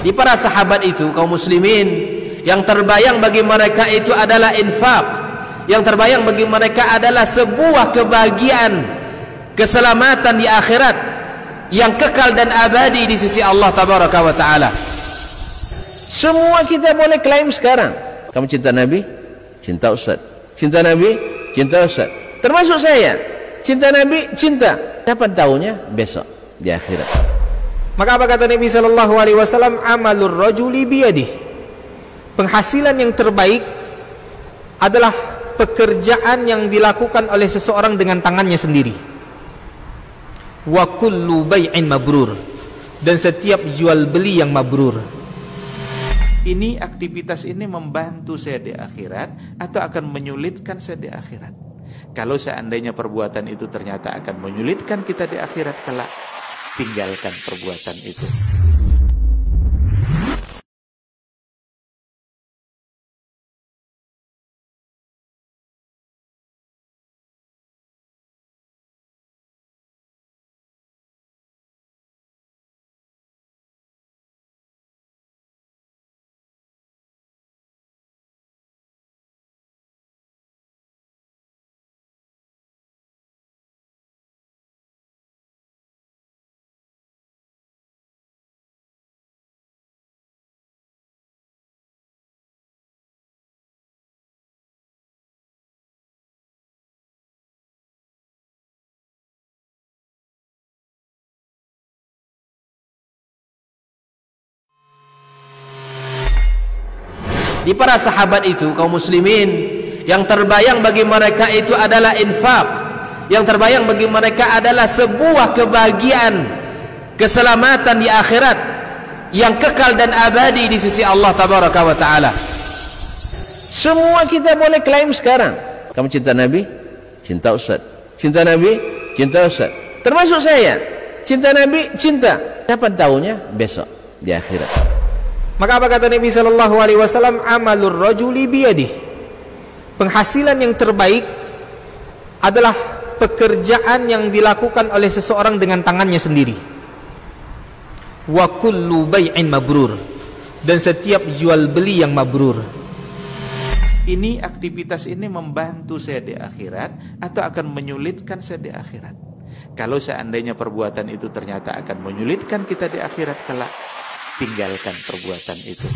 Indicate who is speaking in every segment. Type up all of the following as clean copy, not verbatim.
Speaker 1: Di para sahabat itu, kaum muslimin, yang terbayang bagi mereka itu adalah infak, yang terbayang bagi mereka adalah sebuah kebahagiaan, keselamatan di akhirat yang kekal dan abadi di sisi Allah tabaraka wa taala. Semua kita boleh klaim sekarang, kamu cinta Nabi, cinta Ustaz. Cinta Nabi, cinta Ustaz. Termasuk saya, cinta Nabi, cinta. Kapan tahunya? Besok di akhirat.
Speaker 2: Maka apa kata Nabi sallallahu alaihi wasallam? Amalur rajuli biyadih. Penghasilan yang terbaik adalah pekerjaan yang dilakukan oleh seseorang dengan tangannya sendiri. Wa kullu bai'in mabrur, dan setiap jual beli yang mabrur.
Speaker 3: Ini aktivitas ini membantu saya di akhirat atau akan menyulitkan saya di akhirat. Kalau seandainya perbuatan itu ternyata akan menyulitkan kita di akhirat kelak, tinggalkan perbuatan itu.
Speaker 1: Di para sahabat itu, kaum muslimin, yang terbayang bagi mereka itu adalah infak, yang terbayang bagi mereka adalah sebuah kebahagiaan, keselamatan di akhirat yang kekal dan abadi di sisi Allah tabaraka wa taala.
Speaker 2: Semua kita boleh klaim sekarang,
Speaker 1: kamu cinta Nabi, cinta Ustaz. Cinta Nabi, cinta Ustaz. Termasuk saya, cinta Nabi, cinta. Kapan tahunya? Besok di akhirat.
Speaker 2: Maka apa kata Nabi sallallahu alaihi wasallam? Amalur rajuli biyadih. Penghasilan yang terbaik adalah pekerjaan yang dilakukan oleh seseorang dengan tangannya sendiri. Wa kullu bai'in mabrur, dan setiap jual beli yang mabrur.
Speaker 3: Ini aktivitas ini membantu saya di akhirat atau akan menyulitkan saya di akhirat. Kalau seandainya perbuatan itu ternyata akan menyulitkan kita di akhirat kelak, tinggalkan perbuatan itu.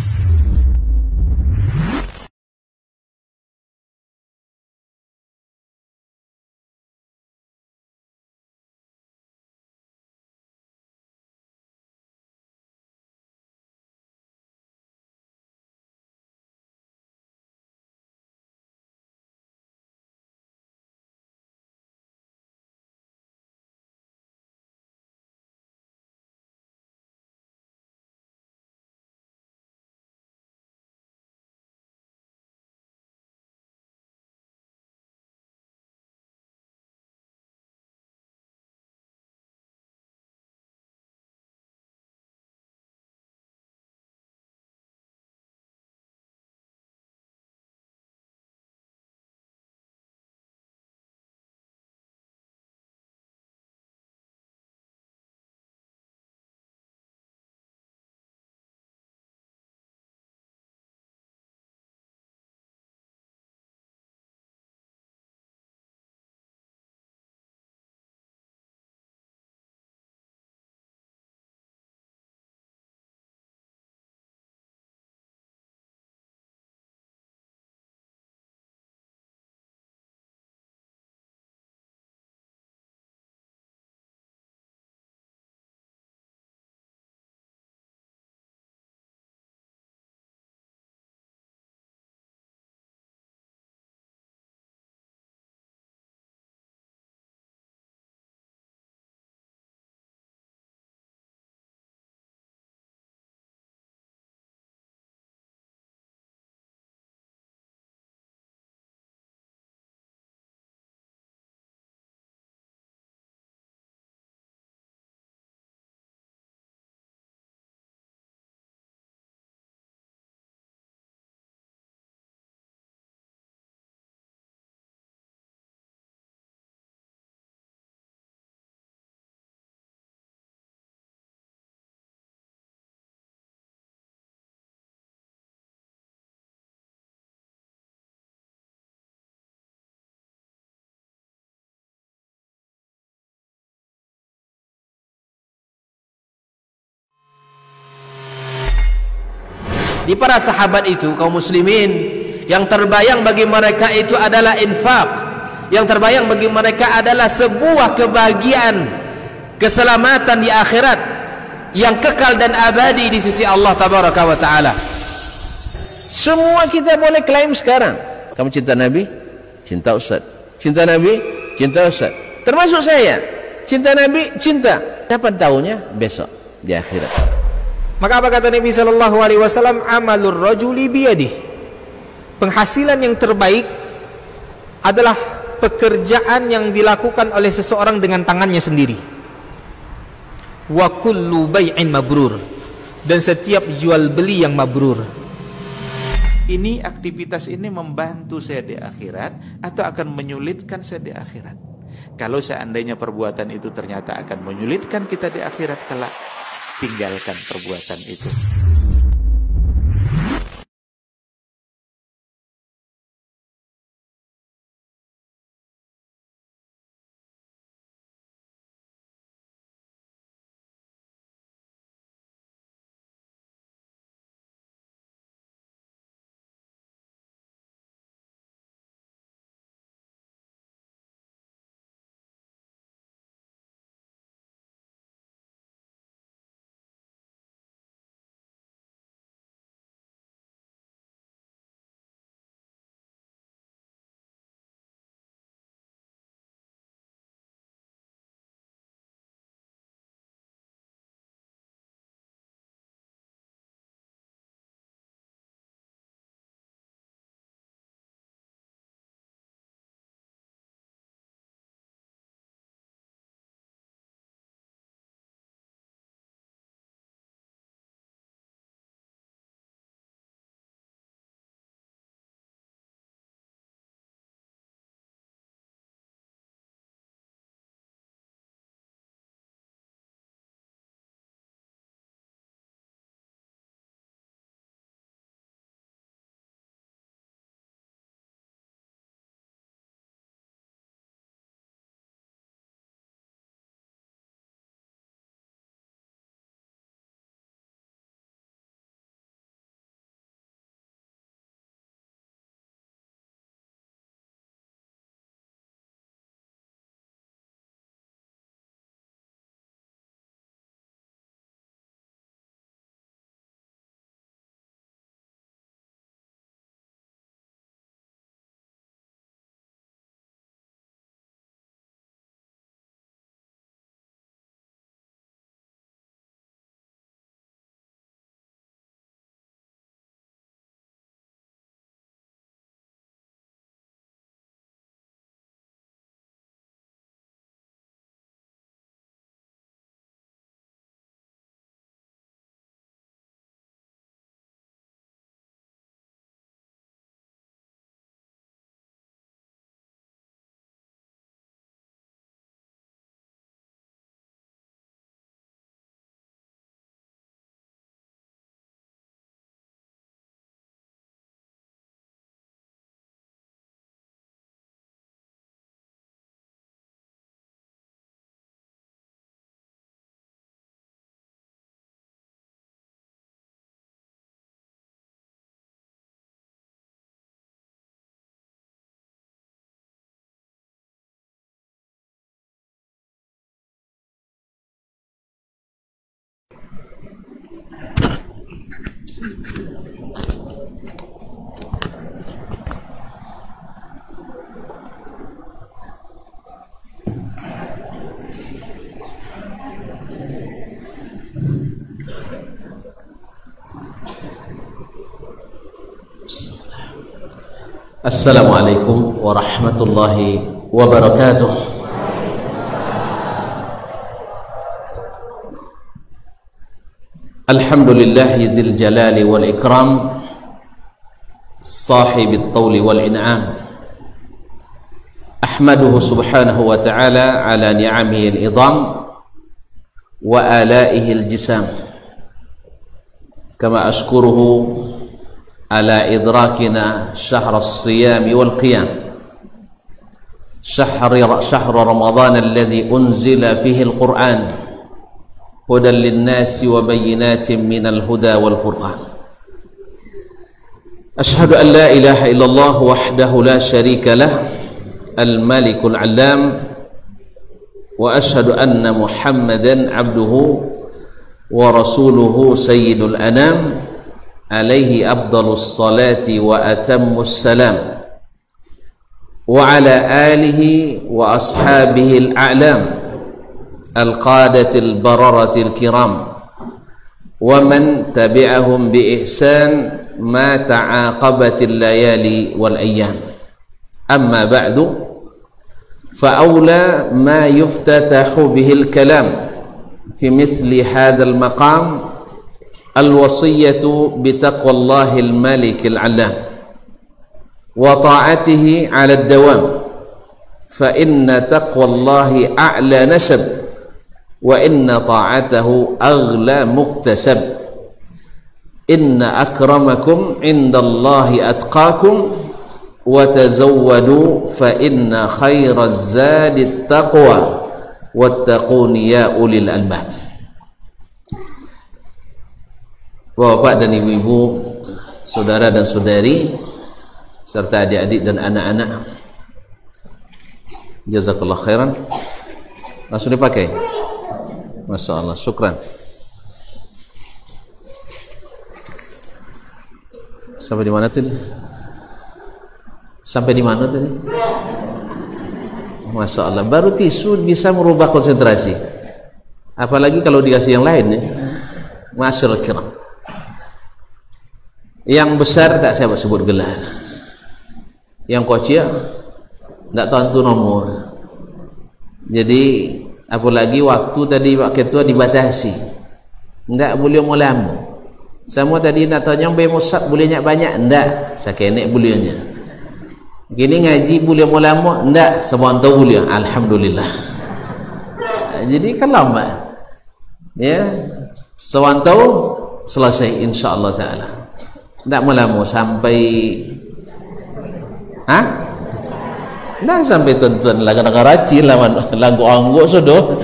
Speaker 1: Di para sahabat itu, kaum muslimin, yang terbayang bagi mereka itu adalah infak, yang terbayang bagi mereka adalah sebuah kebahagiaan, keselamatan di akhirat yang kekal dan abadi di sisi Allah tabaraka wa taala.
Speaker 4: Semua kita boleh klaim sekarang. Kamu cinta Nabi? Cinta Ustaz. Cinta Nabi? Cinta Ustaz. Termasuk saya. Cinta Nabi? Cinta. Kapan tahunya? Besok di akhirat.
Speaker 2: Maka apa kata Nabi SAW? Amalur rajuli biyadih. Penghasilan yang terbaik adalah pekerjaan yang dilakukan oleh seseorang dengan tangannya sendiri. Wa kullu bai'in mabrur. Dan setiap jual beli yang mabrur.
Speaker 3: Ini aktivitas ini membantu saya di akhirat atau akan menyulitkan saya di akhirat. Kalau seandainya perbuatan itu ternyata akan menyulitkan kita di akhirat kelak, tinggalkan perbuatan itu.
Speaker 4: Assalamualaikum warahmatullahi wabarakatuh. Alhamdulillahi dzil jalali wal ikram, sahibit tawli wal in'am. Ahmaduhu subhanahu wa ta'ala ala ni'amihi al-idham wa alaihi al-jisam, kama ashkuruhu على إدراكنا شهر الصيام والقيام، شهر رمضان الذي أنزل فيه القرآن هدى للناس وبينات من الهدى والفرقان. أشهد أن لا إله إلا الله وحده لا شريك له الملك العلام وأشهد أن محمدا عبده ورسوله سيد الأنام عليه أفضل الصلاة وأتم السلام وعلى آله وأصحابه الأعلام القادة البررة الكرام ومن تبعهم بإحسان ما تعاقبت الليالي والأيام أما بعد فأولى ما يفتتح به الكلام في مثل هذا المقام الوصية بتقوى الله الملك العلام وطاعته على الدوام فإن تقوى الله أعلى نسب وإن طاعته أغلى مكتسب إن أكرمكم عند الله أتقاكم وتزودوا فإن خير الزاد التقوى واتقون يا أولي الألباب. Bapak dan ibu-ibu, saudara dan saudari, serta adik-adik dan anak-anak, jazakallah khairan. Langsung dipakai. Masya Allah, syukran. Sampai di mana tadi? Sampai di mana tadi? Masya Allah, baru tisu bisa merubah konsentrasi. Apalagi kalau dikasih yang lain ya. Masyaallah kiram. Yang besar tak saya sebut gelar. Yang kecil tak tentu nomor. Jadi apalagi waktu tadi Pak Ketua dibatasi. Enggak boleh mulamu. Semua tadi nak tanya bemusab bolehnya banyak, enggak. Sakenek bolehnya. Gini ngaji boleh mulamu, enggak. Sebonto boleh. Alhamdulillah. Jadi kan lama. Ya. Sebonto selesai insyaallah taala. Enggak mulamu sampai Nah sampai tuan-tuan lagu-lagu racil lagu angguk sudah.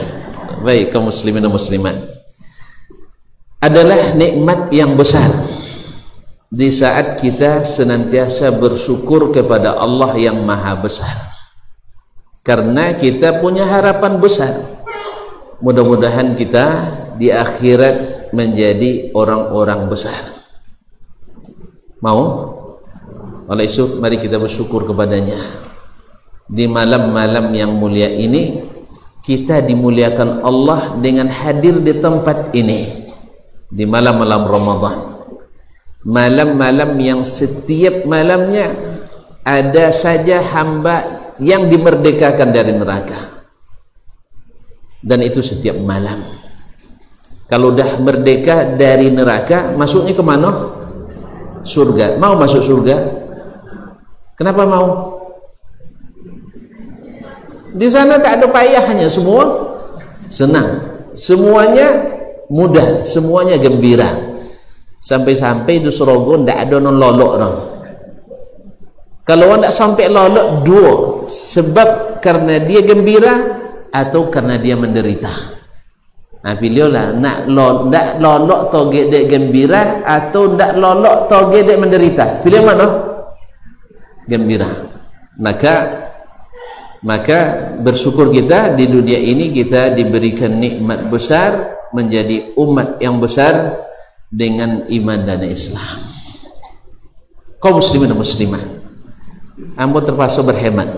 Speaker 4: Baik kaum muslimin dan muslimat, adalah nikmat yang besar di saat kita senantiasa bersyukur kepada Allah yang maha besar, karena kita punya harapan besar. Mudah-mudahan kita di akhirat menjadi orang-orang besar. Mau? Oleh itu mari kita bersyukur kepadanya. Di malam-malam yang mulia ini kita dimuliakan Allah dengan hadir di tempat ini di malam-malam Ramadan, malam-malam yang setiap malamnya ada saja hamba yang dimerdekakan dari neraka, dan itu setiap malam. Kalau dah merdeka dari neraka, masuknya ke mana? Surga. Mau masuk surga? Kenapa mau? Di sana tak ada payahnya, semua senang, semuanya mudah, semuanya gembira. Sampai-sampai di Surga tidak ada non lolok dong. Kalau orang tak sampai lolok dua, sebab karena dia gembira atau karena dia menderita. Nah pilihlah nak tak lolok toge dek gembira atau tak lolok toge dek menderita. Pilih mana? Gembira. Maka bersyukur kita di dunia ini kita diberikan nikmat besar menjadi umat yang besar dengan iman dan Islam. Kaum muslimin dan muslimat, ampun terpaksa berhemat.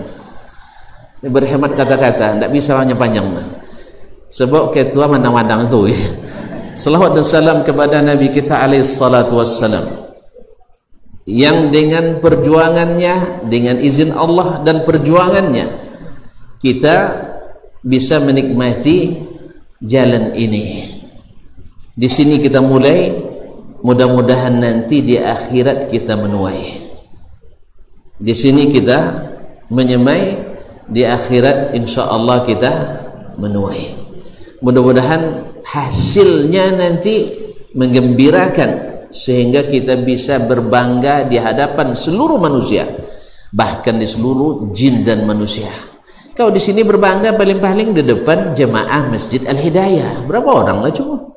Speaker 4: Berhemat kata-kata, tidak bisa hanya panjang. Sebab ketua mandang-mandang itu. Salawat dan salam kepada Nabi kita alaihi salatu wassalam, yang dengan perjuangannya, dengan izin Allah dan perjuangannya, kita bisa menikmati jalan ini. Di sini kita mulai, mudah-mudahan nanti di akhirat kita menuai. Di sini kita menyemai, di akhirat insyaallah kita menuai. Mudah-mudahan hasilnya nanti menggembirakan sehingga kita bisa berbangga di hadapan seluruh manusia, bahkan di seluruh jin dan manusia. Kau di sini berbangga paling-paling di depan jemaah Masjid Al-Hidayah. Berapa orang lah cuma.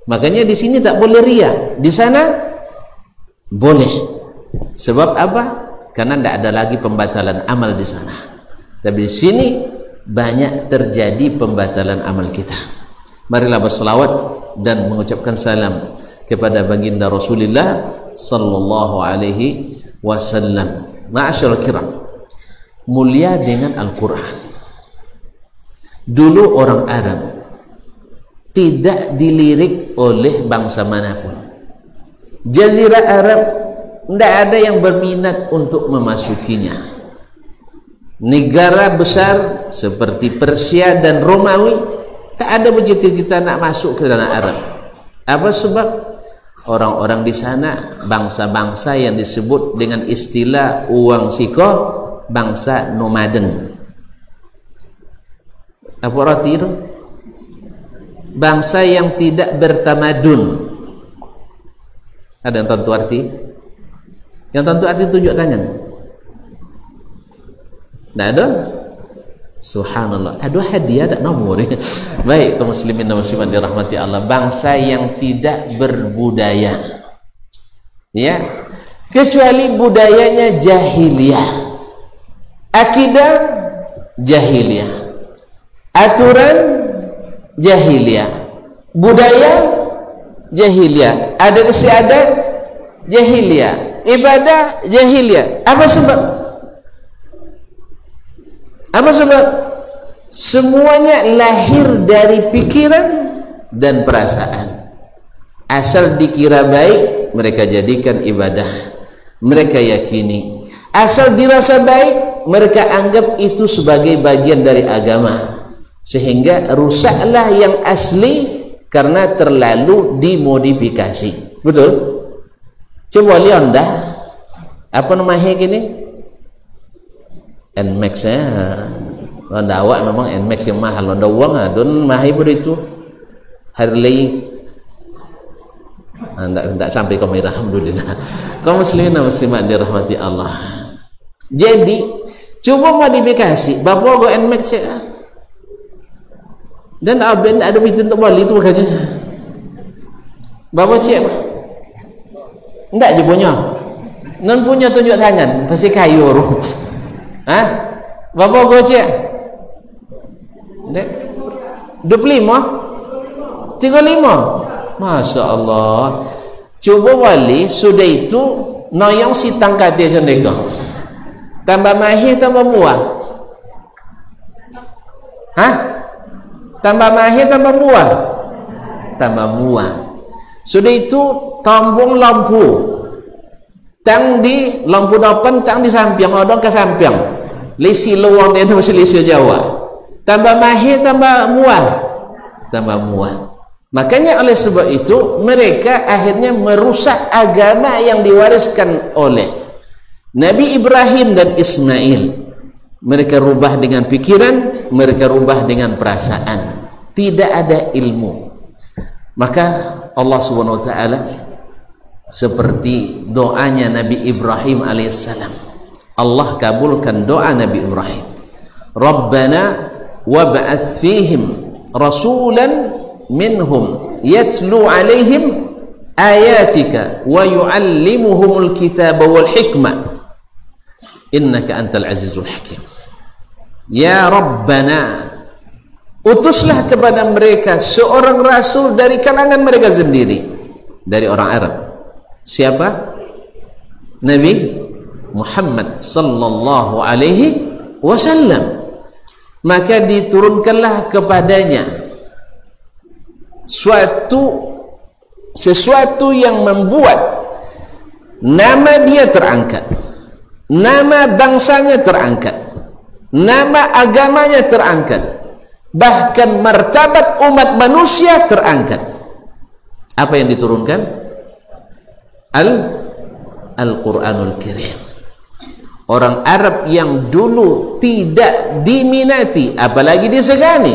Speaker 4: Makanya di sini tak boleh riya, di sana boleh. Sebab apa? Karena tidak ada lagi pembatalan amal di sana. Tapi di sini banyak terjadi pembatalan amal kita. Marilah berselawat dan mengucapkan salam kepada baginda Rasulullah sallallahu alaihi wasallam. Ma'asyiral kiram, mulia dengan Al-Quran. Dulu orang Arab tidak dilirik oleh bangsa manapun. Jazirah Arab tidak ada yang berminat untuk memasukinya. Negara besar seperti Persia dan Romawi tak ada bercita-cita nak masuk ke tanah Arab. Apa sebab? Orang-orang di sana bangsa-bangsa yang disebut dengan istilah uang sikoh, bangsa nomaden. Apa arti itu? Bangsa yang tidak bertamadun. Ada yang tentu arti? Yang tentu arti tunjuk tangan. Tidak ada? Subhanallah. Aduh, hadiah tak nomor. Baik, kaum muslimin dan muslimat dirahmati Allah, bangsa yang tidak berbudaya. Ya. Kecuali budayanya jahiliyah. Akidah jahiliyah. Aturan jahiliyah. Budaya jahiliyah. Adat istiadat jahiliyah. Ibadah jahiliyah. Apa sebab? Apa sebab? Semuanya lahir dari pikiran dan perasaan. Asal dikira baik, mereka jadikan ibadah. Mereka yakini. Asal dirasa baik, mereka anggap itu sebagai bagian dari agama. Sehingga rusaklah yang asli karena terlalu dimodifikasi. Betul? Coba lihat dah. Apa namanya gini? NMAX ya. Honda awak memang NMAX yang mahal. Honda uang adun mahal pun itu. Harley tidak sampai ke merah. Alhamdulillah. Kaum muslimin dan muslimat dirahmati Allah. Jadi coba modifikasi. Bapak go NMAX ya. Dan abang ada meeting untuk balik itu makanya. Bapak cik apa? Tidak je punya. Non punya tunjuk tangan. Pasti kayu orang. Hah? Berapa gocek? 25? 35? Masya Allah. Coba wali sudah itu noyong si tangkat dia cendeka. Tambah mahir tambah muah. Hah? Tambah mahir tambah muah. Tambah muah. Sudah itu tambung lampu. Tang di lampu depan, tang di samping, odong ke samping. Lisi luang dia masih lisi Jawa. Tambah mahir, tambah muah. Tambah muah. Makanya oleh sebab itu, mereka akhirnya merusak agama yang diwariskan oleh Nabi Ibrahim dan Ismail. Mereka rubah dengan pikiran, mereka rubah dengan perasaan. Tidak ada ilmu. Maka Allah Subhanahu wa taala seperti doanya Nabi Ibrahim alaihissalam, Allah kabulkan doa Nabi Ibrahim. Rabbana wab'ats fihim rasulan minhum yatlu alaihim ayatika wa yu'allimuhumul kitaba wal hikmah innaka antal azizul hakim. Ya Rabbana, utuslah kepada mereka seorang rasul dari kalangan mereka sendiri, dari orang Arab. Siapa? Nabi Muhammad sallallahu alaihi wasallam. Maka diturunkanlah kepadanya sesuatu yang membuat nama dia terangkat, nama bangsanya terangkat, nama agamanya terangkat, bahkan martabat umat manusia terangkat. Apa yang diturunkan? Al-Quranul Karim. Orang Arab yang dulu tidak diminati, apalagi disegani,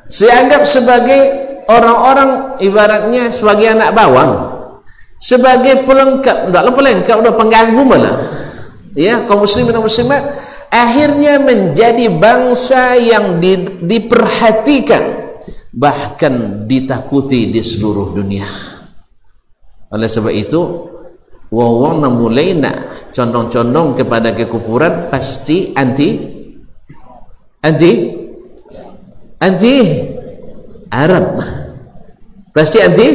Speaker 4: dianggap sebagai orang-orang ibaratnya sebagai anak bawang, sebagai pelengkap, udah pengganggu malah. Ya, kaum muslimin dan muslimat akhirnya menjadi bangsa yang diperhatikan, bahkan ditakuti di seluruh dunia. Oleh sebab itu, wong nak mulai nak condong-condong kepada kekufuran, pasti anti Arab. Pasti anti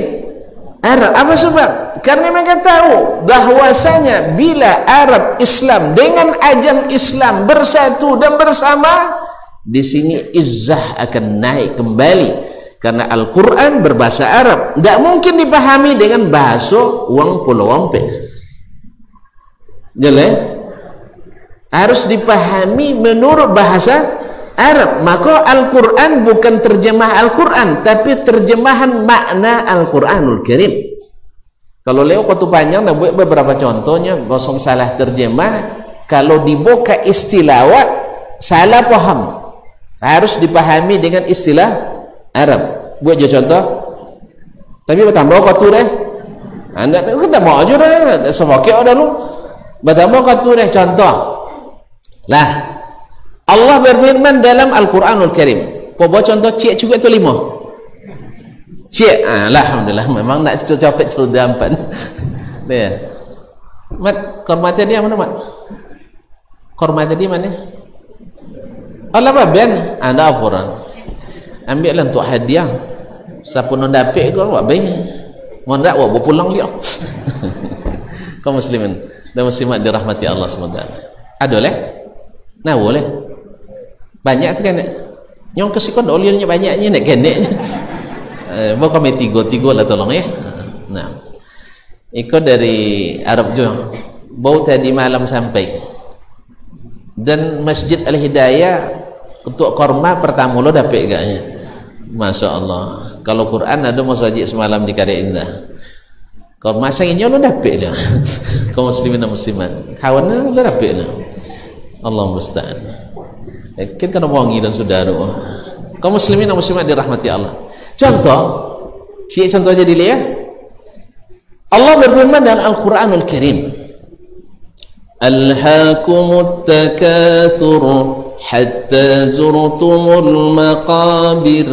Speaker 4: Arab. Apa sebab? Karena mereka tahu bahwasanya bila Arab Islam dengan ajam Islam bersatu dan bersama, di sini izzah akan naik kembali. Karena Al-Quran berbahasa Arab, tidak mungkin dipahami dengan bahasa wong Pulau Ompek. Jelas? Harus dipahami menurut bahasa Arab. Maka Al-Quran bukan terjemah Al-Quran, tapi terjemahan makna Al-Quranul Karim. Kalau lewat waktu panjang, nak buat beberapa contohnya, gosong salah terjemah. Kalau dibuka istilah salah paham. Harus dipahami dengan istilah Arab. Buat je contoh. Tapi bertambah kata deh. Anda kita mau aja dah. Sebagai ada lu. Bertambah kata deh contoh. Lah. Allah berfirman dalam Al-Quranul Karim. Bawa contoh cik juga tu 5. Cik. Alhamdulillah memang nak copet sudah 4. Dia. Mat, kormatnya dia mana mat? Kormatnya dia mana? Allah baben. Anda apa orang? Ambil lah untuk hadiah. Siapa nak dapat kau buat baik. Mau tak buat pulang dia. Kaum muslimin dan muslimat dirahmati Allah SWT. Ada leh? Nah boleh. Banyak tu kan? Yang kesikon oliannya banyaknya nak keneknya. Bawa kami tiga lah tolong ya. Nah, ikut dari Arab juga. Bau tadi malam sampai. Dan Masjid Al-Hidayah untuk korma pertama lo dapat gaknya. Masya Allah. Kalau Quran ada masjid semalam di Karya Indah. Kalau masa ini lo dapat lah. Kaum muslimin dan muslimat. Kawan lo dapat lah. Allah musta'an. Yakin kan wangi dan saudara. Kaum muslimin dan muslimat dirahmati Allah. Contoh, contoh aja dulu ya. Allah berfirman dalam Al-Quranul Karim. Alhaakumut takatsur hatta zurtumul maqabir.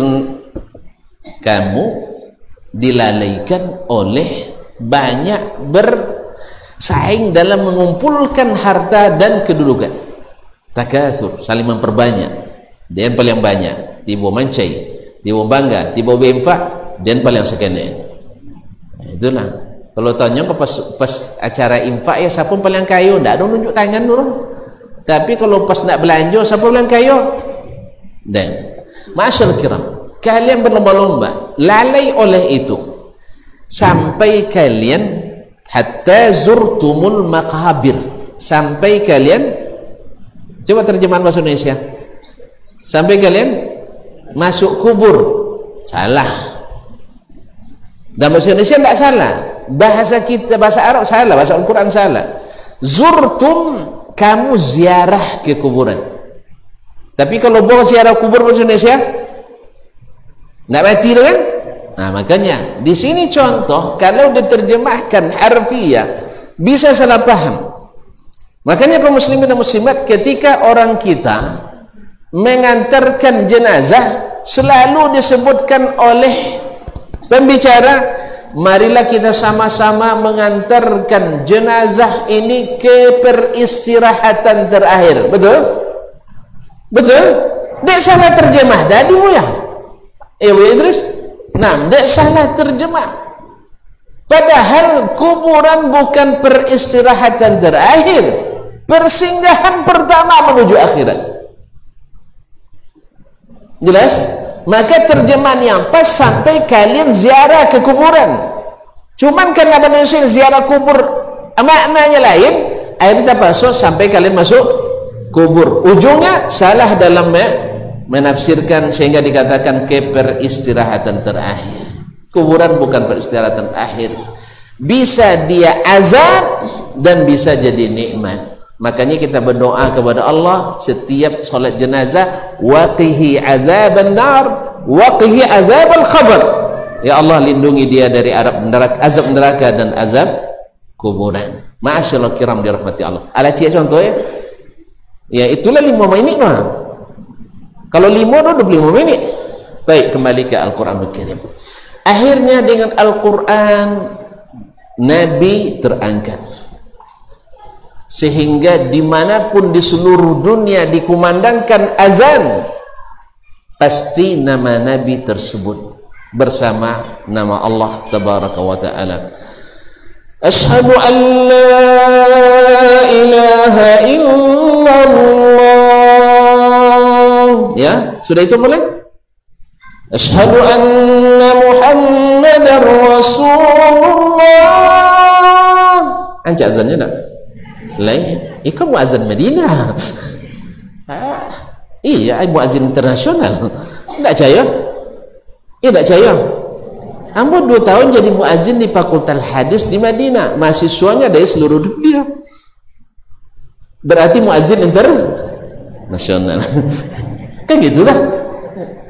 Speaker 4: Kamu dilalaikan oleh banyak bersaing dalam mengumpulkan harta dan kedudukan. Takatsur, saling memperbanyak. Dia yang paling banyak, tiba mancai, tiba bangga, tiba bempak, dia yang paling sekene. Itulah. Kalau tanya pas acara infak ya siapa paling kaya, tidak ada nunjuk tangan dulu. Tapi kalau pas nak belanja siapa paling kaya? Dan ma'asyarul kiram, kalian berlomba-lomba lalai oleh itu sampai kalian hatta zurtumul maqabir, sampai kalian, coba terjemahan bahasa Indonesia, sampai kalian masuk kubur. Salah. Dalam bahasa Indonesia tidak salah, bahasa kita, bahasa Arab salah, bahasa Al-Quran salah. Zurtum, kamu ziarah ke kuburan. Tapi kalau bawa ziarah kubur bahasa Indonesia nak mati kan? Nah makanya di sini contoh kalau diterjemahkan harfiah bisa salah paham. Makanya kaum muslimin dan muslimat, ketika orang kita mengantarkan jenazah selalu disebutkan oleh pembicara, marilah kita sama-sama mengantarkan jenazah ini ke peristirahatan terakhir. Betul? Betul? Dek salah terjemah tadi ya. Idris. Nah, dek salah terjemah. Padahal kuburan bukan peristirahatan terakhir, persinggahan pertama menuju akhirat. Jelas? Maka terjemahan yang pas sampai kalian ziarah ke kuburan. Cuman karena manusia ziarah kubur maknanya lain, akhirnya kita masuk sampai kalian masuk kubur. Ujungnya salah dalam menafsirkan sehingga dikatakan ke peristirahatan terakhir. Kuburan bukan peristirahatan akhir. Bisa dia azab dan bisa jadi nikmat. Makanya kita berdoa kepada Allah setiap solat jenazah, waqihi azaban nar, waqihi azabal khabar. Ya Allah, lindungi dia dari azab neraka dan azab kuburan. Ma'asyarul kiram dirahmati Allah. Ala cia contoh ya. Ya itulah 5 minit mah. Kalau 5 itu 25 minit. Baik, kembali ke Al-Quranul Karim. Akhirnya dengan Al-Quran Nabi terangkat. sehingga dimanapun di seluruh dunia dikumandangkan azan, pasti nama Nabi tersebut bersama nama Allah Tabaraka wa Ta'ala. Ashhadu an la ilaha illallah. Ya, sudah itu mulai. Ashhadu anna Muhammadar Rasulullah. Anca azannya tak? Lain. Ikut muazzin Madinah. Iya, muazzin internasional. Tak percaya? Tak percaya. Ambo 2 tahun jadi muazzin di Fakultas Hadis di Madinah. Mahasiswanya dari seluruh dunia. Berarti muazzin internasional. Kan gitu lah.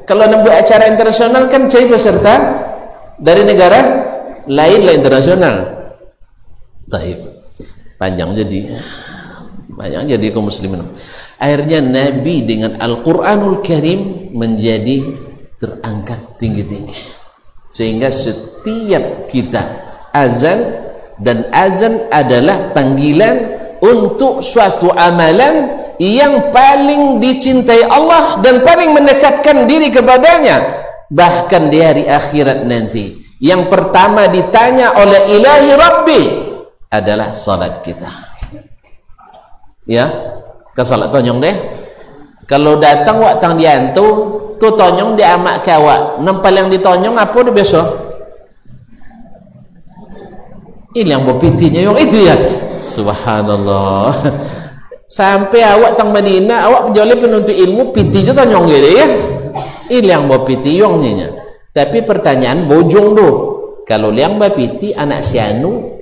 Speaker 4: Kalau nak buat acara internasional kan cari peserta dari negara lain lah internasional. Baik. Panjang jadi kaum muslimin. Akhirnya Nabi dengan Al-Quranul Karim menjadi terangkat tinggi-tinggi. Sehingga setiap kita azan, dan azan adalah panggilan untuk suatu amalan yang paling dicintai Allah dan paling mendekatkan diri kepadanya, bahkan di hari akhirat nanti. Yang pertama ditanya oleh Ilahi Rabbi adalah salat kita. Ya, ke salat tonyong deh. Kalau datang waktang diantu tu tonyong dia amak kawak, nempel yang ditonyong apa dia biasa? Ini yang bopitinya yang itu ya. Subhanallah. Sampai awak tang Madinah, awak penjual penuntut ilmu piti je tonyong dia ya. Ini yang bopiti yongnya. Tapi pertanyaan bojong tu. Kalau liang bapiti anak sianu,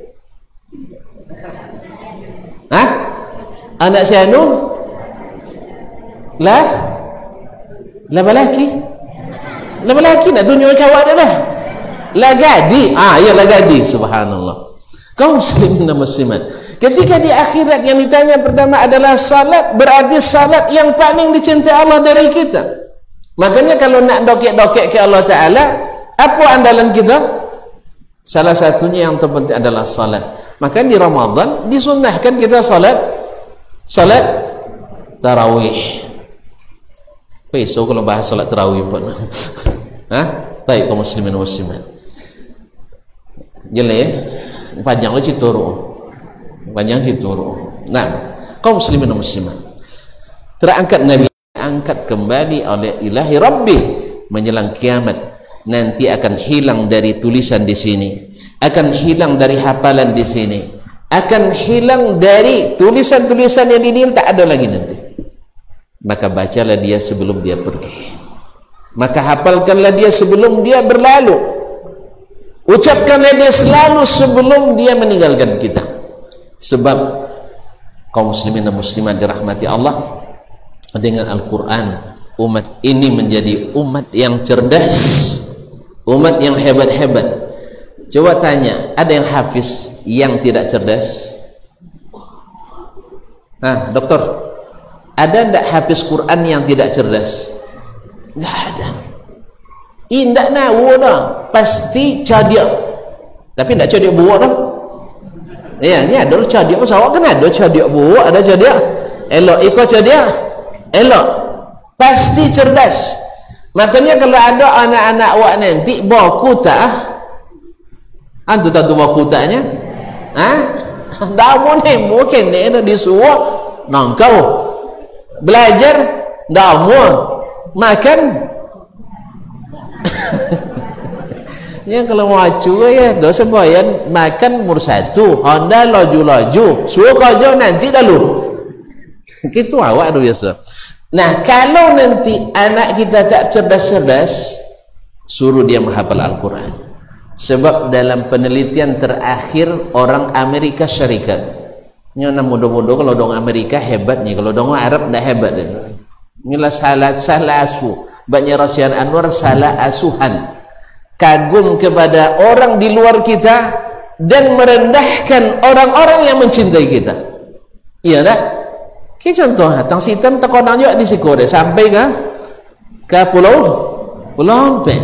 Speaker 4: hah? Anak sianu? Lah laki nak tunjuk kawan dia lah. Lah gadi, ya lah gadi. Subhanallah. Kaum muslimin dan muslimat, ketika di akhirat yang ditanya pertama adalah salat, berarti salat yang paling dicintai Allah dari kita. Makanya kalau nak dokek-dokek ke Allah Ta'ala, apa andalan kita? Salah satunya yang terpenting adalah salat. Maka di Ramadan disunnahkan kita salat tarawih. Besok kalau bahas salat tarawih pun. Baik kaum muslimin dan muslimat. Jelas ya? Panjang lagi cituru. Nah, kaum muslimin dan muslimat, terangkat Nabi, angkat kembali oleh Ilahi Rabbi menjelang kiamat. Nanti akan hilang dari tulisan di sini, akan hilang dari hafalan di sini, akan hilang dari tulisan-tulisan yang ini, tak ada lagi nanti. Maka bacalah dia sebelum dia pergi, maka hafalkanlah dia sebelum dia berlalu, ucapkanlah dia selalu sebelum dia meninggalkan kita. Sebab kaum muslimin dan muslimat dirahmati Allah, dengan Al-Quran umat ini menjadi umat yang cerdas, umat yang hebat-hebat. Coba tanya, ada yang hafiz yang tidak cerdas? Doktor, ada tidak hafiz Quran yang tidak cerdas? Tidak ada. Indak nawa dah, pasti cadia. Tapi tidak cadia buat dah. Ya, ni ada cadia pasal awak kan ada cadia buat, ada cadia elok, ikut cadia elok, pasti cerdas. Makanya kalau ada anak-anak awak nanti bawa kuta, antu tahu bawa kutanya? Dah mungkin ni disuruh nangkau belajar, dah makan. Ya kalau mau acu ya dosa bayan makan umur 1 Honda laju-laju suruh kerja nanti dulu gitu awak tu biasa. Nah kalau nanti anak kita tak cerdas-cerdas, suruh dia menghafal Al-Quran. Sebab dalam penelitian terakhir orang Amerika Syarikat, ini anak muda-muda kalau dong Amerika hebatnya, kalau dong Arab tak hebat. Inilah salah asuh, banyak Rasian Anwar salah asuhan, kagum kepada orang di luar kita dan merendahkan orang-orang yang mencintai kita. Iya dah. Ki contoh tang sitan tekonang juga di Sikore sampai ke pulau Pe.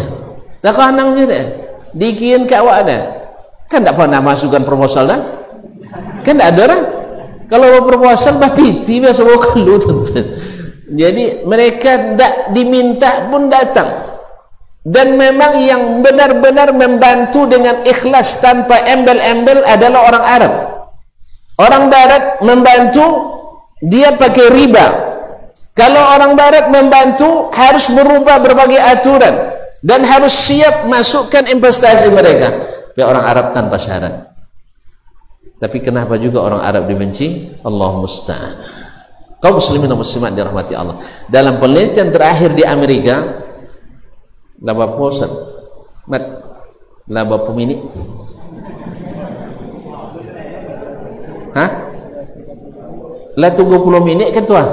Speaker 4: Tekonang je deh. Dikian ke awak dah. Kan tak pernah masukkan proposal dah. Kan tak ada dah. Kalau berpuasa bah piti biasa bawa kalu tuan-tuan. Jadi mereka tak diminta pun datang. Dan memang yang benar-benar membantu dengan ikhlas tanpa embel-embel adalah orang Arab. Orang Barat membantu dia pakai riba. Kalau orang Barat membantu harus merubah berbagai aturan dan harus siap masukkan investasi mereka. Biar orang Arab tanpa syarat. Tapi kenapa juga orang Arab dibenci? Allah musta'an. Kaum muslimin dan muslimat dirahmati Allah. Dalam penelitian terakhir di Amerika, laba pusat, mat, laba pemini. Hah? Lah 30 minit kan tuah?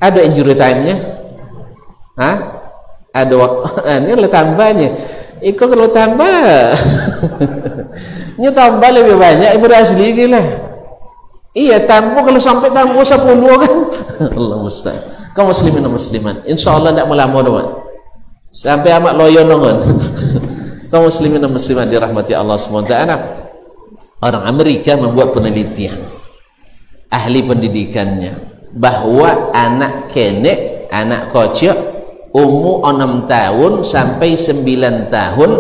Speaker 4: Ada injury time-nya? Hah? Ada waktu, ini lah tambahnya. Iko kalau tambah ini tambah lebih banyak ibu asli gila. Iya tambah kalau sampai tambah 10 kan. Allah musta'an. Kaum muslimin dan muslimat, insyaallah tidak melama doang sampai amat loyon dongon. Kaum muslimin dan muslimat dirahmati Allah SWT. Orang Amerika membuat penelitian, ahli pendidikannya, bahwa anak kenek, anak kocok umur 6 tahun sampai 9 tahun,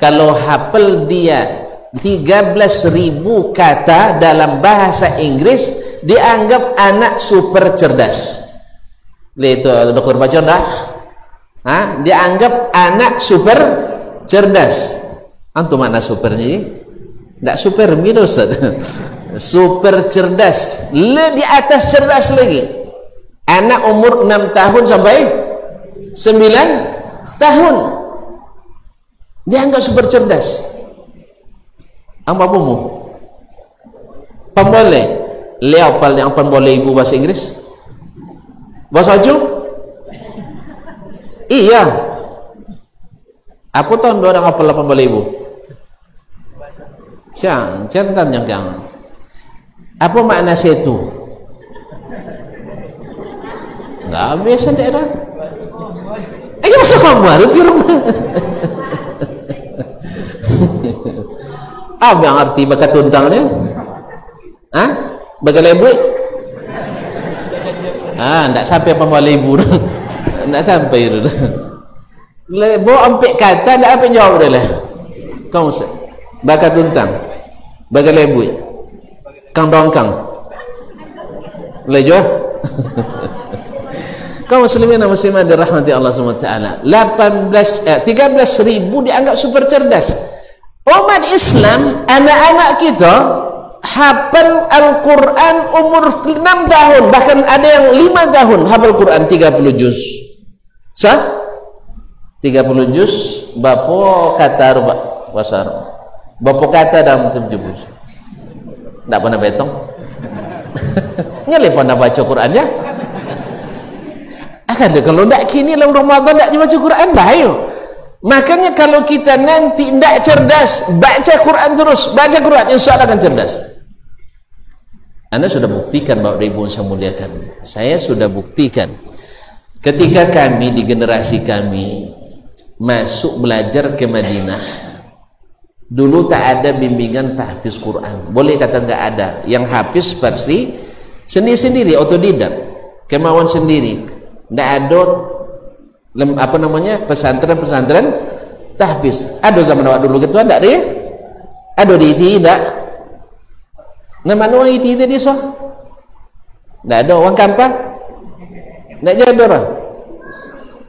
Speaker 4: kalau hafal dia 13.000 kata dalam bahasa Inggris, dianggap anak super cerdas. Itu dokter baca dah? Dianggap anak super cerdas. Antum mana supernya? Tak super minus. Super cerdas. Di atas cerdas lagi. Anak umur 6 tahun sampai 9 tahun dianggap super cerdas. Apa pumu? Pemboleh. Leopal yang pemboleh ibu bahasa Inggris. Bahasa Aju? Iya. Apa tahun orang apa pemboleh ibu? Jangan jangan. Apa makna setu? Enggak biasa daerah. Ayo masuk kamar di rumah. Apa yang arti bakat tuntangnya? Bakat lebu? Tak sampai pembawa lebu. Tak sampai itu. Lebu ampek kata, tak apa jawab dah lah. Kamu bakat tuntang, bakat lebu, kang dongkang, lejo. Kaum muslimin dan muslimat dirahmati Allah SWT. 13.000 dianggap super cerdas. Umat Islam, anak-anak kita hafal Al-Quran umur 6 tahun, bahkan ada yang 5 tahun hafal Quran 30 juz. 30 juz bapo kata bahasa Arab. Bapo kata dalam 7 juz. Tak pernah betong. Nyale pernah baca Qurannya. Kalau tak kini dalam Ramadan tak baca Quran bahaya. Makanya kalau kita nanti tak cerdas, baca Quran terus, baca Quran, insyaAllah akan cerdas. Anda sudah buktikan bahawa ibu saya muliakan. Saya sudah buktikan ketika kami di generasi kami masuk belajar ke Madinah, dulu tak ada bimbingan tahfiz Quran. Boleh kata enggak ada. Yang hafiz pasti sendiri-sendiri, otodidak, kemauan sendiri. Tidak ada apa namanya pesantren tahfiz. Ada zaman awak dulu gitu ada dia? Ada di IT tidak? Nama nuai IT tadi so? Tidak ada orang kampah? Tidak jadi orang.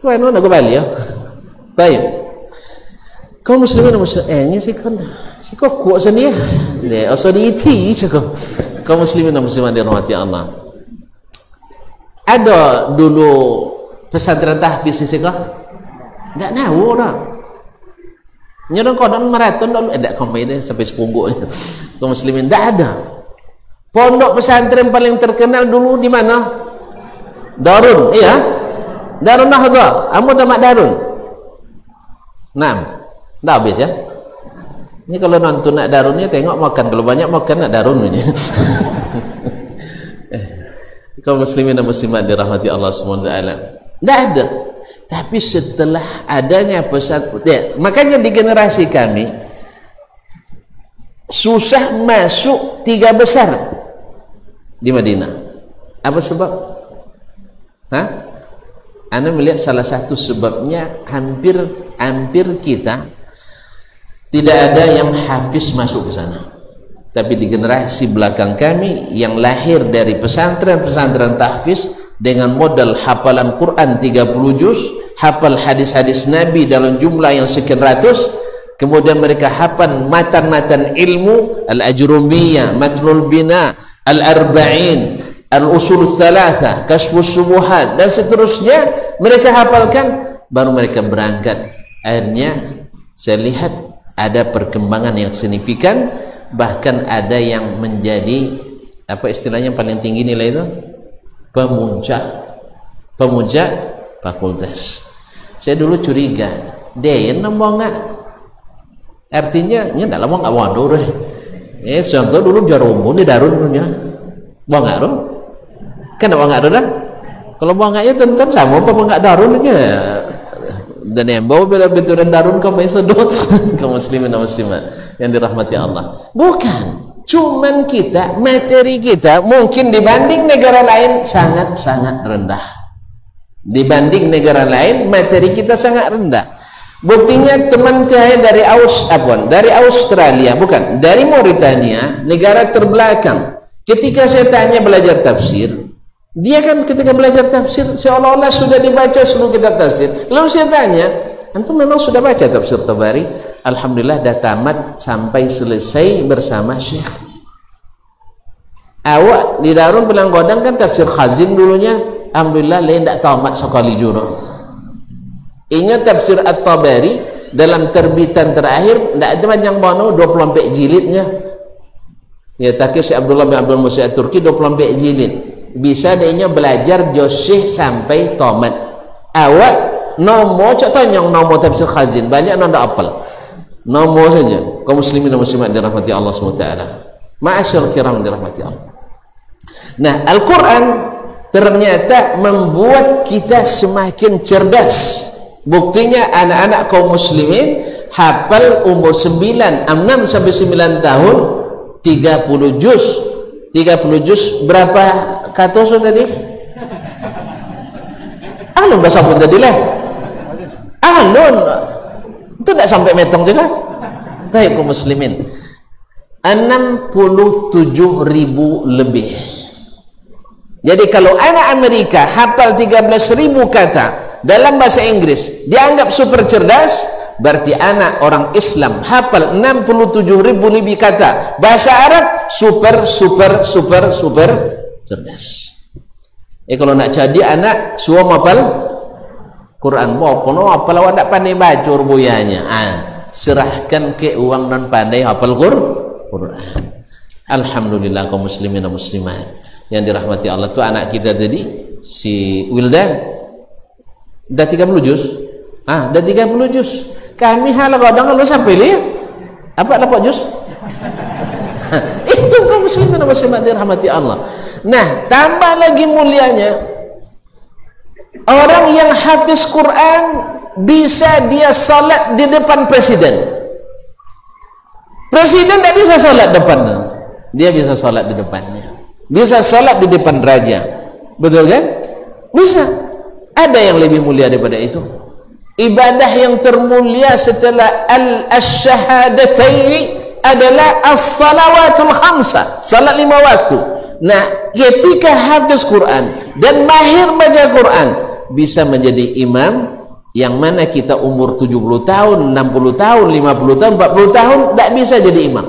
Speaker 4: Tuan nak kembali ya. Baik. Kau muslimin muslim. Ni si kau kuat sini ya. Dia asal di IT cakap. Kau muslimin muslimat dirahmati Allah. Ada dulu pesantren tahfiz di sini? Tak tahu dah. Nyerang konon maraton dulu. Tak komai dia sampai sepungguk. Kaum muslimin tak ada. Pondok pesantren paling terkenal dulu di mana? Darun, iya. Darun Nahdha. Amu tamat Darun. 6. Dah habis ya. Ini kalau nonton nak Darunnya tengok makan. Kalau banyak makan nak Darun punya. Kaum muslimin dan muslimat dirahmati Allah SWT. Tak ada. Tapi setelah adanya pesantren, makanya di generasi kami susah masuk 3 besar. di Madinah. Apa sebab? Anda melihat salah satu sebabnya hampir kita tidak ada yang hafiz masuk ke sana. Tapi di generasi belakang kami yang lahir dari pesantren-pesantren tahfiz dengan modal hafalan Quran 30 juz, hafal hadis-hadis Nabi dalam jumlah yang sekian ratus, kemudian mereka hafal matan-matan ilmu, al-ajrumiyah, matnul bina, al-arba'in, al-usul thalatha, kasfus subuhat, dan seterusnya mereka hafalkan, baru mereka berangkat. Akhirnya saya lihat ada perkembangan yang signifikan, bahkan ada yang menjadi apa istilahnya paling tinggi nilai itu, pemuncak fakultas. Saya dulu curiga dia nambah nggak, artinya nya dalam nggak waduh deh. Contoh dulu jarumun di darunnya buang nggak rom, kan buang nggak dah. Kalau buang nggaknya tentu sama apa nggak darunnya. Dan yang bawa bila betul darun kau main sedot kaum muslimin dan muslimat yang dirahmati Allah. Bukan, cuman kita, materi kita mungkin dibanding negara lain sangat-sangat rendah. Dibanding negara lain materi kita sangat rendah. Buktinya teman saya dari Australia, bukan, dari Mauritania, negara terbelakang. Ketika saya tanya belajar tafsir, dia kan ketika belajar tafsir seolah-olah sudah dibaca seluruh kitab tafsir. Lalu saya tanya, antum memang sudah baca tafsir Tabari? Alhamdulillah dah tamat sampai selesai bersama Syekh. Awak di Darun Pelanggodang kan tafsir Khazin dulunya, alhamdulillah lain tak tamat sekali juga. Ingat tafsir At-Tabari dalam terbitan terakhir tak ada panjang bono 24 jilidnya. Ya takir Syekh Abdullah bin Abdul Musi At-Turki 24 jilid. Bisa dia belajar josih sampai tamat. Awak nomor cak tanyang nomor tafsir Khazin banyak nanda apal. Nomor saja. Kaum muslimin dan muslimat dirahmati Allah SWT. Ma'asyar kiram dirahmati Allah. Nah, Al-Quran ternyata membuat kita semakin cerdas. Buktinya anak-anak kaum muslimin hafal umur 6 sampai 9 tahun 30 juz. 30 juz berapa kata so tadi? Alun bahasa pun tadi lah. Alun itu tidak sampai metong juga. Baik kaum muslimin, 67.000 lebih. Jadi kalau anak Amerika hafal 13.000 kata dalam bahasa Inggris dianggap super cerdas, berarti anak orang Islam hafal 67.000 lebih kata bahasa Arab super cerdas. Kalau nak jadi anak suam hafal Quran, apa hafal awak tak pandai baca rubuyanya, serahkan ke uang non pandai hafal Quran. Alhamdulillah kaum muslimin dan muslimat yang dirahmati Allah. Tuh anak kita tadi si Wildan dah 30 juz. Dah 30 juz. Kami hal kadang kalau sampai lihat apa dapat juz? Itu kaum muslimin dan muslimat dirahmati Allah. Nah, tambah lagi mulianya orang yang hafiz Quran bisa dia salat di depan presiden. Presiden tak bisa salat depannya, dia bisa salat di depannya. Bisa salat di depan raja, betul kan? Bisa. Ada yang lebih mulia daripada itu. Ibadah yang termulia setelah al-syahadataini adalah as-salawatul khamsah, salat 5 waktu. Nah, ketika hafiz Quran dan mahir baca Quran, bisa menjadi imam, yang mana kita umur 70 tahun, 60 tahun, 50 tahun, 40 tahun tak bisa jadi imam.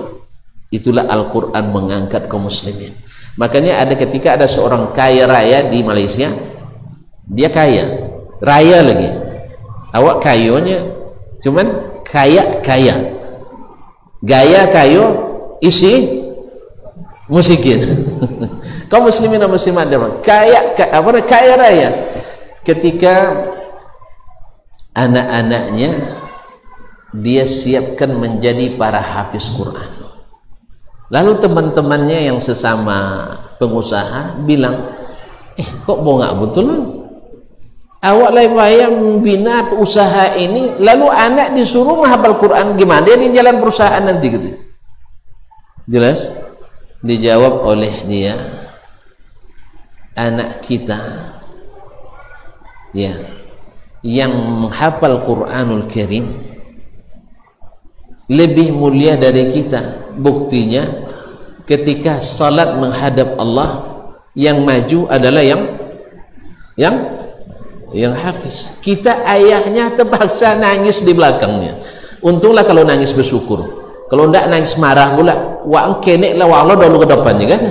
Speaker 4: Itulah Al-Quran mengangkat kaum muslimin. Makanya ada ketika ada seorang kaya raya di Malaysia, dia kaya raya lagi, awak kayonya cuman kaya gaya kayo isi musikin. Kaum muslimin dan muslimat kaya raya. Ketika anak-anaknya dia siapkan menjadi para hafiz Quran, lalu teman-temannya yang sesama pengusaha bilang, kok bongak betul lah, awak payah membina usaha ini, lalu anak disuruh menghafal Quran, gimana dia di jalan perusahaan nanti gitu. Jelas dijawab oleh dia, anak kita ya yang menghafal Quranul Karim lebih mulia dari kita. Buktinya ketika salat menghadap Allah, yang maju adalah yang hafiz. Kita ayahnya terpaksa nangis di belakangnya. Untunglah kalau nangis bersyukur. Kalau tidak nangis marah pula, wa kenek lah Allah dulu ke depannya kan.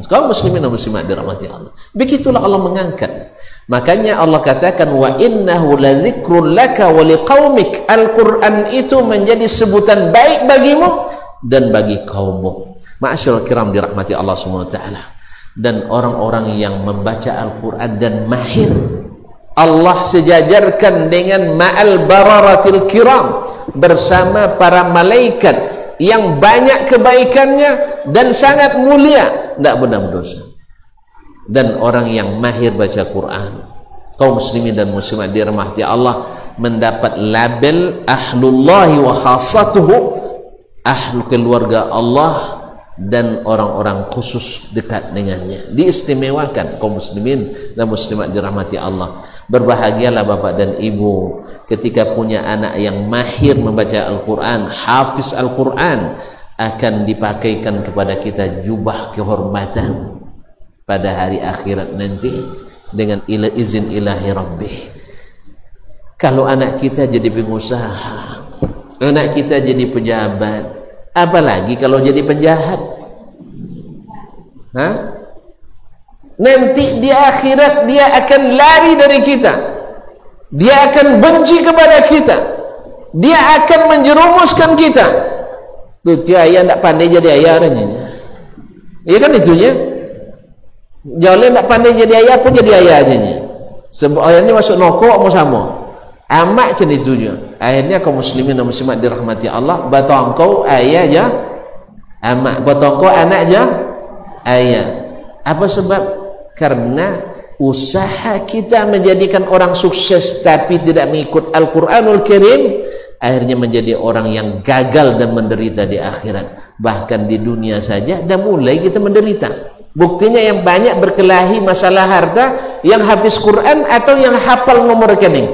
Speaker 4: Kaum muslimin dan muslimat dirahmati Allah. Begitulah Allah mengangkat. Makanya Allah katakan wa innahu ladzikrun laka wa liqaumik. Al-Quran itu menjadi sebutan baik bagimu dan bagi kaummu. Ma'asyiral kiram dirahmati Allah Subhanahu wa taala. Dan orang-orang yang membaca Al-Quran dan mahir, Allah sejajarkan dengan ma'al bararatil kiram, bersama para malaikat yang banyak kebaikannya dan sangat mulia, tidak pernah berdosa. Dan orang yang mahir baca Quran, kaum muslimin dan muslimat dirahmati Allah, mendapat label ahlullahi wa khassatuhu, ahlu keluarga Allah dan orang-orang khusus dekat dengannya. Diistimewakan kaum muslimin dan muslimat dirahmati Allah. Berbahagialah bapak dan ibu ketika punya anak yang mahir membaca Al-Quran, hafiz Al-Quran. Akan dipakaikan kepada kita jubah kehormatan pada hari akhirat nanti dengan izin ilahi Rabbih. Kalau anak kita jadi pengusaha, anak kita jadi pejabat, apalagi kalau jadi penjahat. Nanti di akhirat dia akan lari dari kita, dia akan benci kepada kita, dia akan menjerumuskan kita. Tuh dia ayah tidak pandai jadi ayah orangnya. Iya kan itunya. Jalan tidak pandai jadi ayah pun jadi ayah aja. Sebab ayahnya masuk nokok mau sama. Amat macam itunya. Akhirnya kaum muslimin dan muslimat dirahmati Allah, batangkau ayah aja amak, batangkau anak aja ayah. Apa sebab? Karena usaha kita menjadikan orang sukses tapi tidak mengikut Al-Quranul Karim, akhirnya menjadi orang yang gagal dan menderita di akhirat. Bahkan di dunia saja dah mulai kita menderita. Buktinya yang banyak berkelahi masalah harta, yang habis Quran atau yang hafal nomor rekening.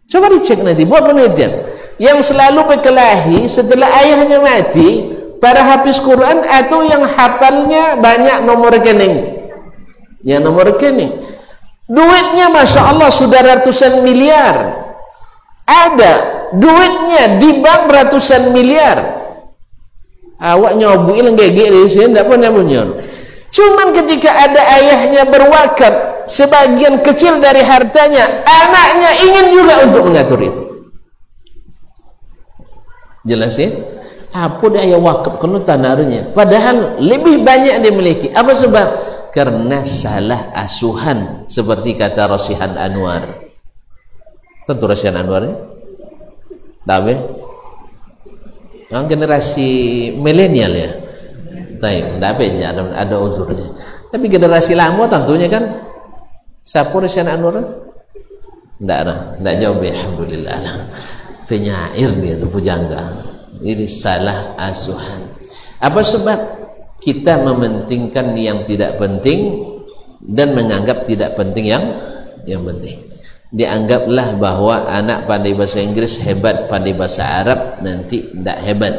Speaker 4: Coba dicek nanti, buat penelitian. Yang selalu berkelahi setelah ayahnya mati, para hafiz Quran atau yang hafalnya banyak nomor rekening. Yang nomor rekening, duitnya masya Allah sudah ratusan miliar. Ada duitnya di bank ratusan miliar. Awak nyobu ilang gegek di sini tidak pernah punya. Cuman ketika ada ayahnya berwakaf sebagian kecil dari hartanya, anaknya ingin juga untuk mengatur itu. Jelas ya? Apa dia ayah wakaf kalau tanarnya? Padahal lebih banyak dia miliki. Apa sebab? Karena salah asuhan, seperti kata Rasihan Anwar. Tentu Rasihan Anwar ya? Tapi yang generasi milenial ya, tapi ada uzurnya. Tapi generasi lama tentunya kan, siapa Rasihan Anwar? Tidak jauh, alhamdulillah. Penyair dia tu pujangga. Ini salah asuhan. Apa sebab? Kita mementingkan yang tidak penting dan menganggap tidak penting yang penting. Dianggaplah bahwa anak pandai bahasa Inggris hebat, pandai bahasa Arab nanti tidak hebat.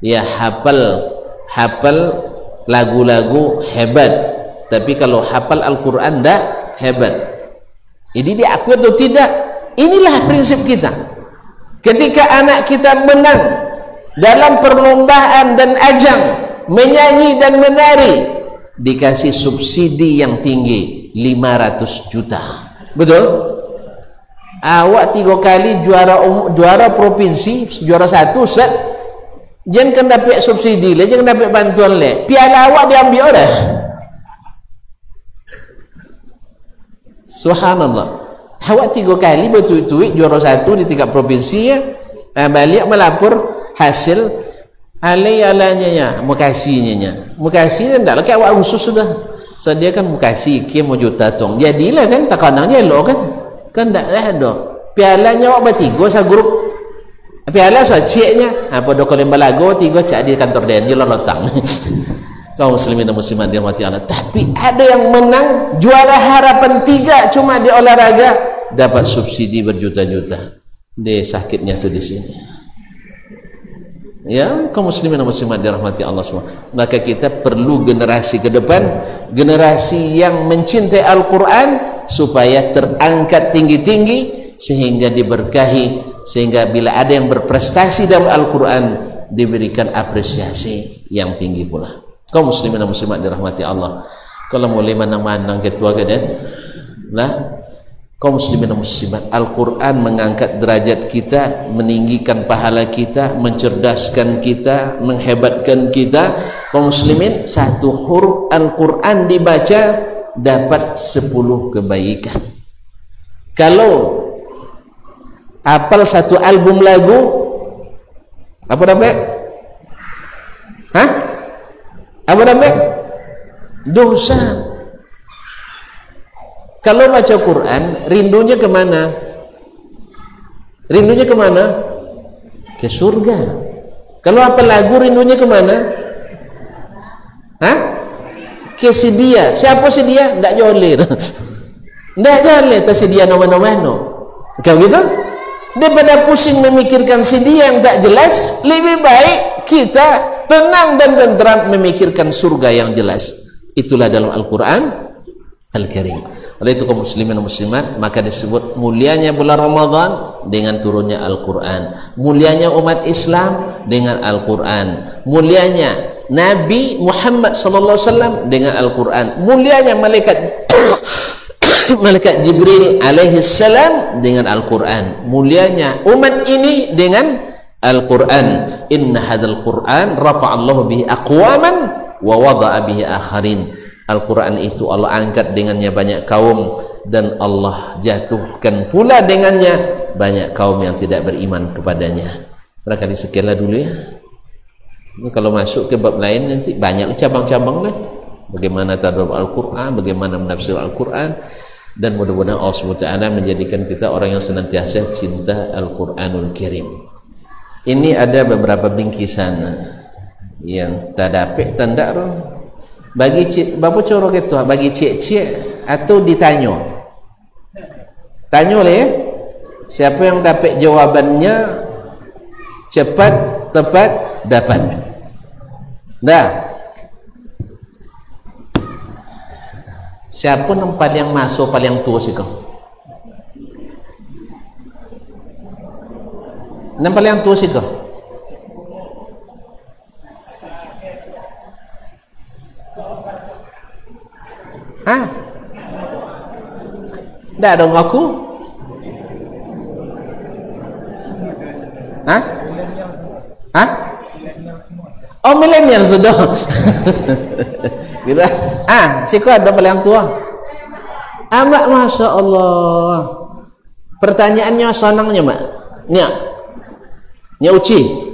Speaker 4: Ya hafal lagu-lagu hebat, tapi kalau hafal Al-Quran tidak hebat. Ini diakui atau tidak? Inilah prinsip kita. Ketika anak kita menang dalam perlombaan dan ajang menyanyi dan menari, dikasih subsidi yang tinggi 500 juta. Betul? Awak 3 kali juara provinsi, juara 1 set, jangan dapat subsidi le, jangan dapat bantuan le, piala awak diambil dah. Subhanallah. Awak 3 kali bertuit-tuit juara 1 di tingkat provinsi ya, balik melapor hasil alanya ya, mukasinya tidak lagi awak khusus sudah sediakan mukasi kim juta tong, jadilah kan tekanannya lo kan tidak ada pialanya awak bertiga sa grup piala sa ceknya apa do kalau balago tiga cak di kantor denji lolotang Kaum muslimin dan muslimat dirahmati Allah. Tapi ada yang menang juara harapan 3 cuma di olahraga dapat subsidi berjuta-juta. Dia sakitnya tuh di sini. Ya, kaum muslimin dan muslimat dirahmati Allah semua. Maka kita perlu generasi ke depan, generasi yang mencintai Al-Quran supaya terangkat tinggi-tinggi sehingga diberkahi, sehingga bila ada yang berprestasi dalam Al-Quran diberikan apresiasi yang tinggi pula. Kaum muslimin dan muslimat dirahmati Allah. Kalau mulai manang-manang ketua kaden lah, kaum muslimin dan muslimat, Al-Quran mengangkat derajat kita, meninggikan pahala kita, mencerdaskan kita, menghebatkan kita. Kaum muslimin, satu huruf Al-Quran dibaca dapat 10 kebaikan. Kalau apal satu album lagu, apa dapat? Hah? Apa dapat? Dosa. Kalau baca Quran, rindunya kemana? Rindunya kemana? Ke surga. Kalau apa lagu, rindunya kemana? Hah? Ke si dia. Siapa si dia? Tak joleh. Tak joleh. Tak si dia nama-nama. Kau gitu? Daripada pusing memikirkan si dia yang tak jelas, lebih baik kita tenang dan tenteram memikirkan surga yang jelas. Itulah dalam Al-Quran Al-Karim. Oleh itu kaum muslimin dan muslimat, maka disebut mulianya bulan Ramadan dengan turunnya Al-Quran, mulianya umat Islam dengan Al-Quran, mulianya Nabi Muhammad SAW dengan Al-Quran, mulianya malaikat malaikat Jibril alaihi salam dengan Al-Quran, mulianya umat ini dengan Al-Quran. Inna hadzal Quran rafa'allahu bihi aqwaman wa wada'a bihi akharin. Al-Quran itu Allah angkat dengannya banyak kaum dan Allah jatuhkan pula dengannya banyak kaum yang tidak beriman kepadanya. Barangkali sekianlah dulu ya. Ini kalau masuk ke bab lain nanti banyak cabang-cabang lah. Bagaimana tadabbur Al-Quran, bagaimana menafsir Al-Quran, dan mudah-mudahan Allah SWT menjadikan kita orang yang senantiasa cinta Al-Quranul Karim. Ini ada beberapa bingkisan yang tak dapat tanda roh. Bagi cik, bapa coro gitu, bagi cik-cik atau ditanya. Tanya le, siapa yang dapat jawabannya cepat, tepat, dapat. Dah. Siapa yang paling masuk paling tua sih kau? Nampak yang tua situ. Hah? Tak dong aku? Hah? Hah? Oh, milenial sudah. Gila. Siku ada paling tua. Mak, masya Allah. Pertanyaannya senangnya mak. Nya. Nya uci.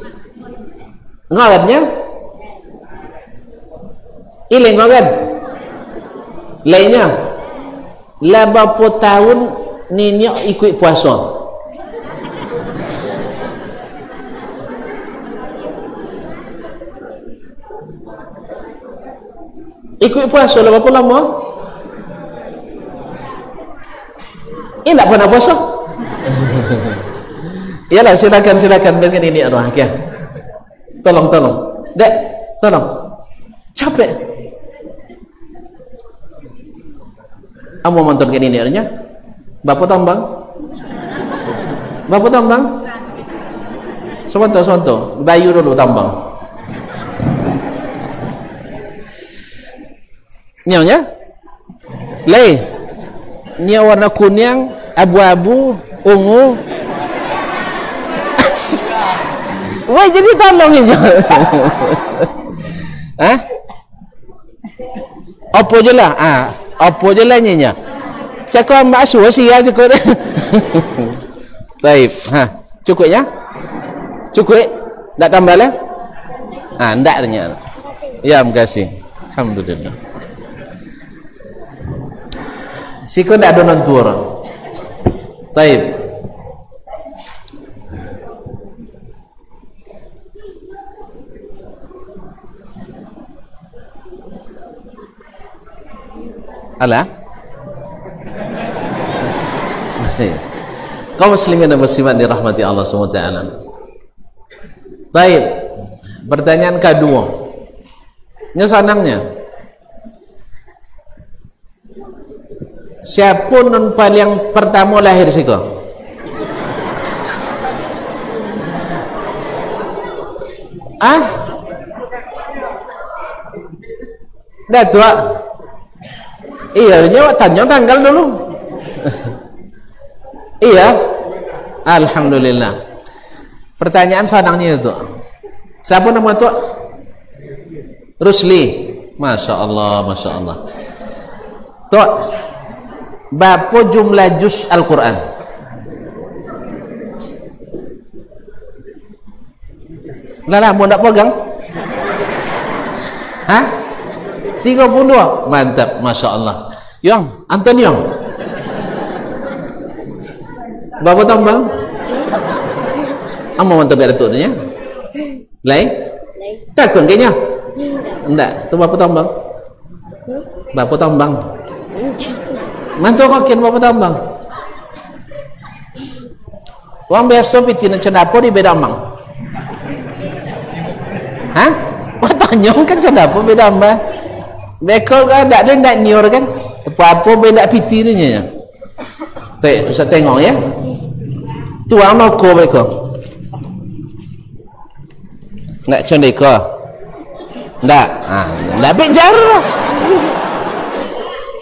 Speaker 4: Ngalatnya? Ile ngalat. Lainnya. Lah berapa tahun ni ikut puasa? Ikut puasa lah berapa lama? Tak pernah puasa. Yalah, silakan dengan ini arwah ya. Tolong. Dek, tolong. Capek. Kamu montor ke ini arnya? Bapak tambang? Sebentar. Bayu dulu tambang. Nyonya? Lei. Nya warna kuning, abu-abu, ungu. Wah, jadi tolong ini. Hah? Apa je lah? Apa je lah nyonya? Cakap mak suruh sia cukup. Baik. Cukup ya? Cukup? Tak tambah lah? Ndak ternyata. Ya, terima kasih. Alhamdulillah. Sikon tak ada nontur. Baik. Alah. Kaum muslimin dan muslimat dirahmati Allah SWT. Baik. Pertanyaan kedua. Ini senangnya. Siapa non paling pertama lahir siko? Dah tua. Iya, jawab tanya tanggal dulu. Iya. Alhamdulillah. Pertanyaan senangnya itu. Siapa nama tu? Rusli. Masya Allah, Masya Allah. Tok, berapa jumlah juz Al-Quran? Lah, mau nak pegang? Hah? 32? Mantap, Masya Allah. Yang, Anton Yang. Berapa tambang? Apa mantap dari tu nya? Lain? Takut kayaknya? Enggak, tu berapa tambang? Berapa tambang? Mantu makin berapa tambang? Orang biasa piti nak cendapo di beda amang. Hah? Wah tanya kan cendapo beda amang. Beko kan tak ada nak nior kan? Apa-apa beda piti ni nya. Ustaz tengok ya. Tuang noko beko. Nak cendeko? Enggak. Enggak bicara.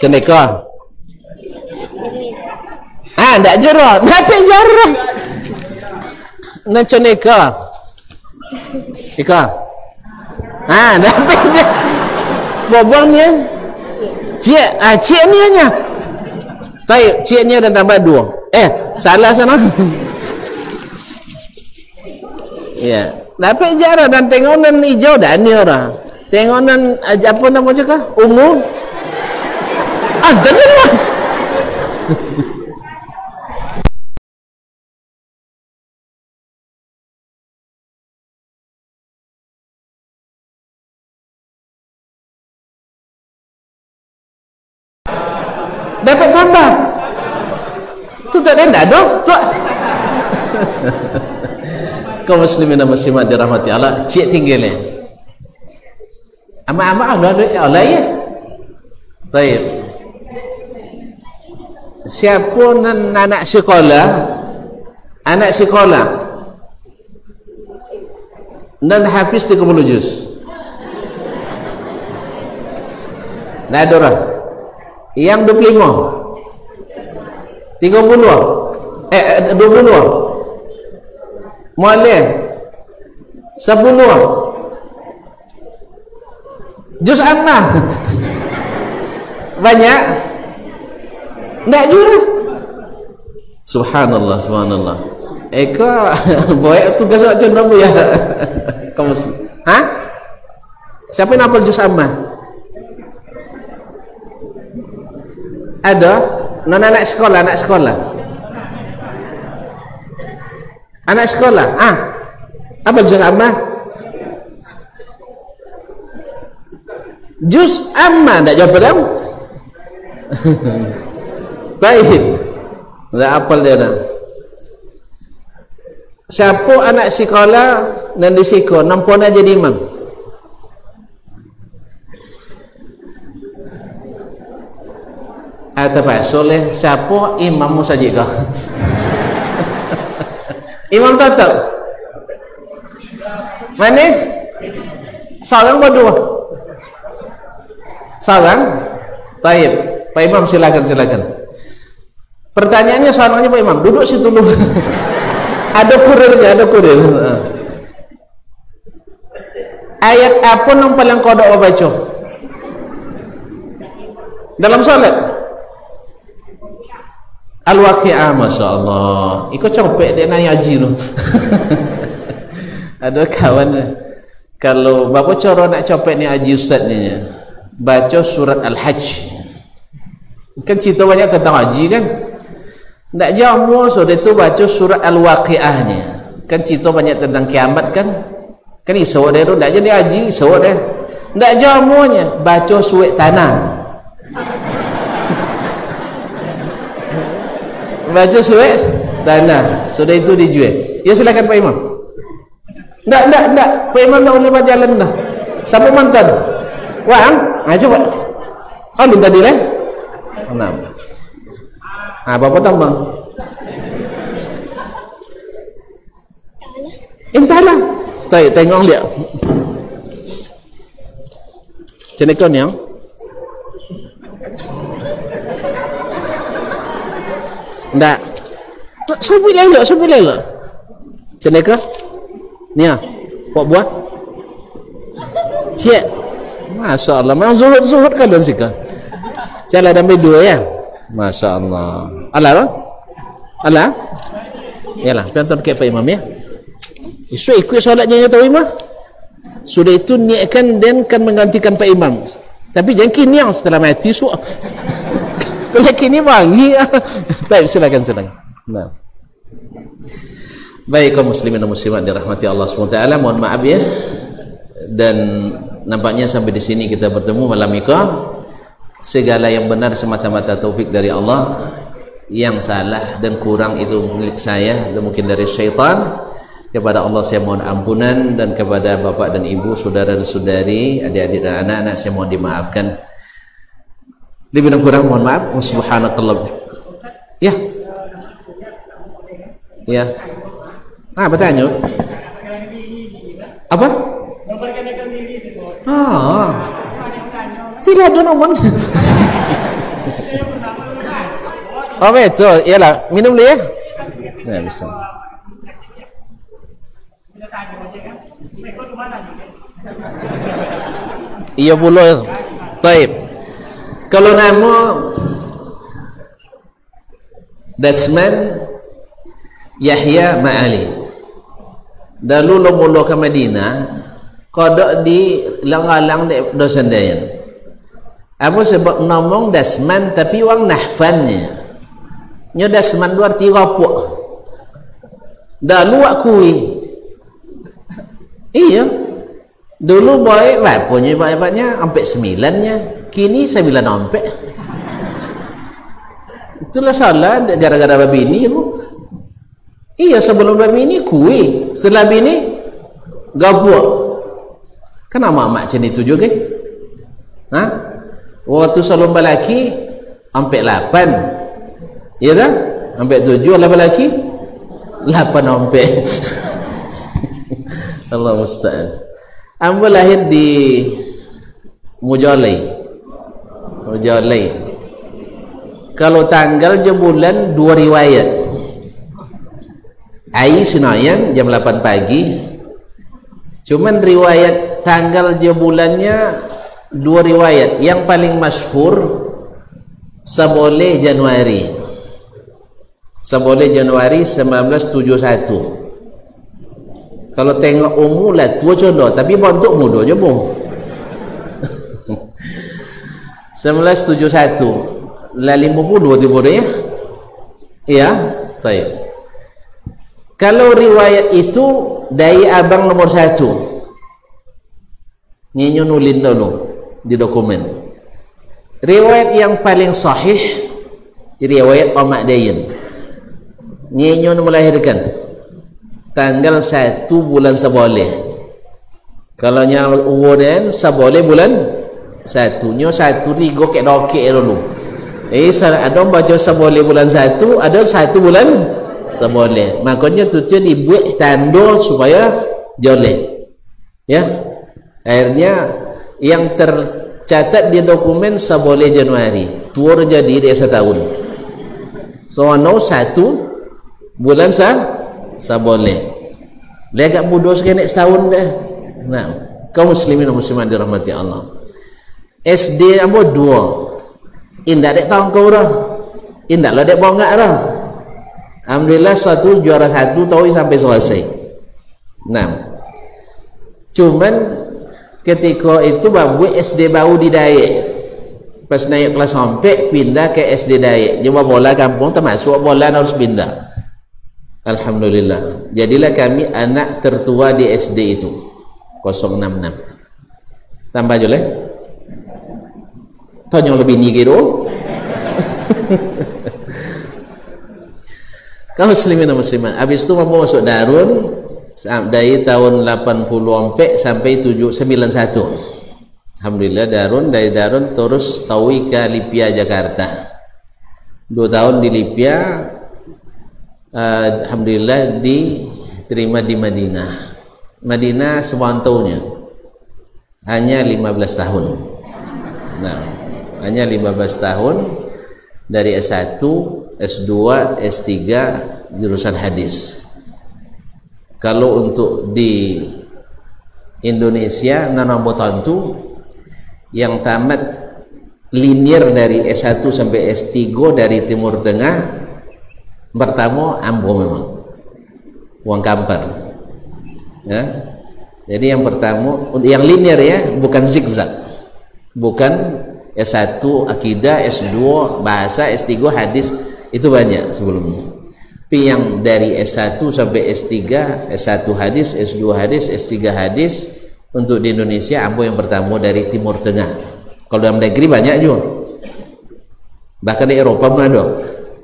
Speaker 4: Cendeko? Enggak jero. Enggak bicara. Nak cendeko? Ika? Enggak bicara. Bobongnya? Cik ni nya. Baik, ciknya dan tambah 2. Salah sana. Ya. Dapat jarah dan tengonan hijau dan ni orang. Tengonan apa nama cakap? Ungu. Tenang. Dapat tambah. Tu tak ada dah. Tu. Kaum muslimin dan muslimat dirahmati Allah, cik tinggal ni. Amak-amak Allah ya. Baik. Siapa anak sekolah? Anak sekolah dan hafiz 30 juz. Dah ada orang. Yang 25. 30. 20. Muallim 10 juz ammah banyak tak juga. Subhanallah, subhanallah. Eka boleh tugas macam apa ya? Kamu siapa yang hafal juz ammah? Ada? Anak sekolah, anak sekolah. Anak sekolah, apa juz ammah? Juz ammah, tak jawab pada kamu? Baik, tak apal dia dah. Siapa anak sekolah dan di sekolah, nampak nak jadi imam? Terpaksa oleh siapa imammu saja kau? Imam tetap mana? Seorang berdua? Seorang? Baik, Pak Imam silakan, silakan. Pertanyaannya soalnya Pak Imam, duduk situ dulu. Ada kurirnya, ada kurir. Ayat apa yang paling kodok baca dalam salat? Al-Waqi'ah, Masya Allah. Ikut copek dia nak haji tu. Ada kawan kalau bapa cara nak copek ni haji ustaz ni, baca surat Al-Hajj. Kan cerita banyak tentang haji kan. Tak jamu so dia tu baca surat Al-Waqi'ah ni. Kan cerita banyak tentang kiamat kan. Kan isu dia tu tak jadi haji, isu dia. Tak jamunya baca surat tanah. Baca surat tanah, sudah itu dijual. Ya silakan Pak Imam. Enggak. Pak Imam dah boleh berjalan dah. Siapa mantan? Wang? Coba. Minta tadi lah. 6. Berapa tambah? Entahlah. Tengok lihat. Macam ni kau ni yang? Tak. Sampai lelak. Macam ni ke? Ni lah. Buat buat. Cik. Masya Allah. Memang zuhud kan dan sika. Jalan dan berdua ya. Masya Allah. Alah lah. Alah. Yalah. Penonton ke Pak Imam ya. Isu ikut solatnya tahu Imam. Sudah itu niatkan dan kan menggantikan Pak Imam. Tapi jangan kini yang setelah mati suak. Kalau kini wangi. Baik, silakan. Nah. Baik kaum muslimin dan muslimat dirahmati Allah SWT. Mohon maaf ya. Dan nampaknya sampai di sini kita bertemu malam ini. Segala yang benar semata-mata taufik dari Allah. Yang salah dan kurang itu milik saya dan mungkin dari syaitan. Kepada Allah saya mohon ampunan, dan kepada bapak dan ibu, saudara dan saudari, adik-adik dan anak-anak saya mohon dimaafkan. Lebih dan kurang mohon maaf. Subhanakallah. Ya. Bertanya. Apa? Tidak ada nomor. Oh betul. Iyalah, minum dulu ya. Ya bisa. Iya boleh. Baik. Kalau nama Desmond Yahya Ma'ali, dahulu lo mula ke Madinah, kodok di lang-lang di dosen dayan. Apa sebab ngomong Desmond tapi wang nahfannya. Nyo Desmond luar tiga puak. Dahulu akui. Iya. Dulu baik bapaknya baik-baiknya sampai 9-nya. Kini 9 sampai. Itulah salah gara-gara babi ini tu. Iya, sebelum babi ini kui, setelah bini gabuk. Kenapa mak macam itu juga? Waktu sebelum balaki sampai 8. Iya tak? Sampai 7 lah balaki 8 sampai. Allah musta'an. Ambo lahir di Mujalai. Kalau tanggal je bulan 2 riwayat. Ai Senayan jam 8 pagi. Cuman riwayat tanggal je bulannya 2 riwayat. Yang paling masyhur Saboleh Januari 1971. Kalau tengok umur lah tua contoh, tapi bentuk muda je pun. 1971 lah 50 tiba ya. Iya, baik. Kalau riwayat itu dari abang nomor 1. Nyenyo nulin dulu di dokumen. Riwayat yang paling sahih riwayat Omak Dayin. Nyenyo melahirkan tanggal 1 bulan Saboleh. Kalau nyal uwuran Saboleh bulan 1 nyo 1 rigo kek dokek dulu. Ada baca Saboleh bulan 1, ada 1 bulan Saboleh. Makanya tujuan dibuat tanda supaya joleh. Ya. Akhirnya yang tercatat di dokumen Saboleh Januari. Tua jadi dia setahun. So no 1 bulan Saboleh. Dia agak muda sekali setahun dah. Nah, kaum muslimin dan muslimat dirahmati Allah. SD apa 2. Indah dek tahun kau dah. Indah lah dek bongak dah. Alhamdulillah juara 1 tahu sampai selesai. Nah. Cuman ketika itu babu SD baru di Dayak. Pas naik kelas sampai pindah ke SD Dayak. Cuma bola kampung termasuk bola harus pindah. Alhamdulillah. Jadilah kami anak tertua di SD itu 066. Tambah je lah. Tanya lebih ni kira. kaum muslimin dan muslimat. Habis itu mampu masuk darun dari tahun 80 sampai 91. Alhamdulillah darun, dari darun terus tawi ke Lipia Jakarta. 2 tahun di Lipia, alhamdulillah diterima di Madinah. Madinah semantaunya hanya 15 tahun. Nah, hanya 15 tahun dari S1, S2, S3 jurusan hadis. Kalau untuk di Indonesia nanambo tentu yang tamat linear dari S1 sampai S3 dari Timur Tengah pertama ambo memang uang kampar ya. Jadi yang pertama yang linear ya, bukan zigzag, bukan S1 akidah, S2 bahasa, S3 hadis, itu banyak sebelumnya. Tapi yang dari S1 sampai S3, S1 hadis, S2 hadis, S3 hadis, untuk di Indonesia ambo yang pertama dari Timur Tengah. Kalau dalam negeri banyak juga, bahkan di Eropa pun ada.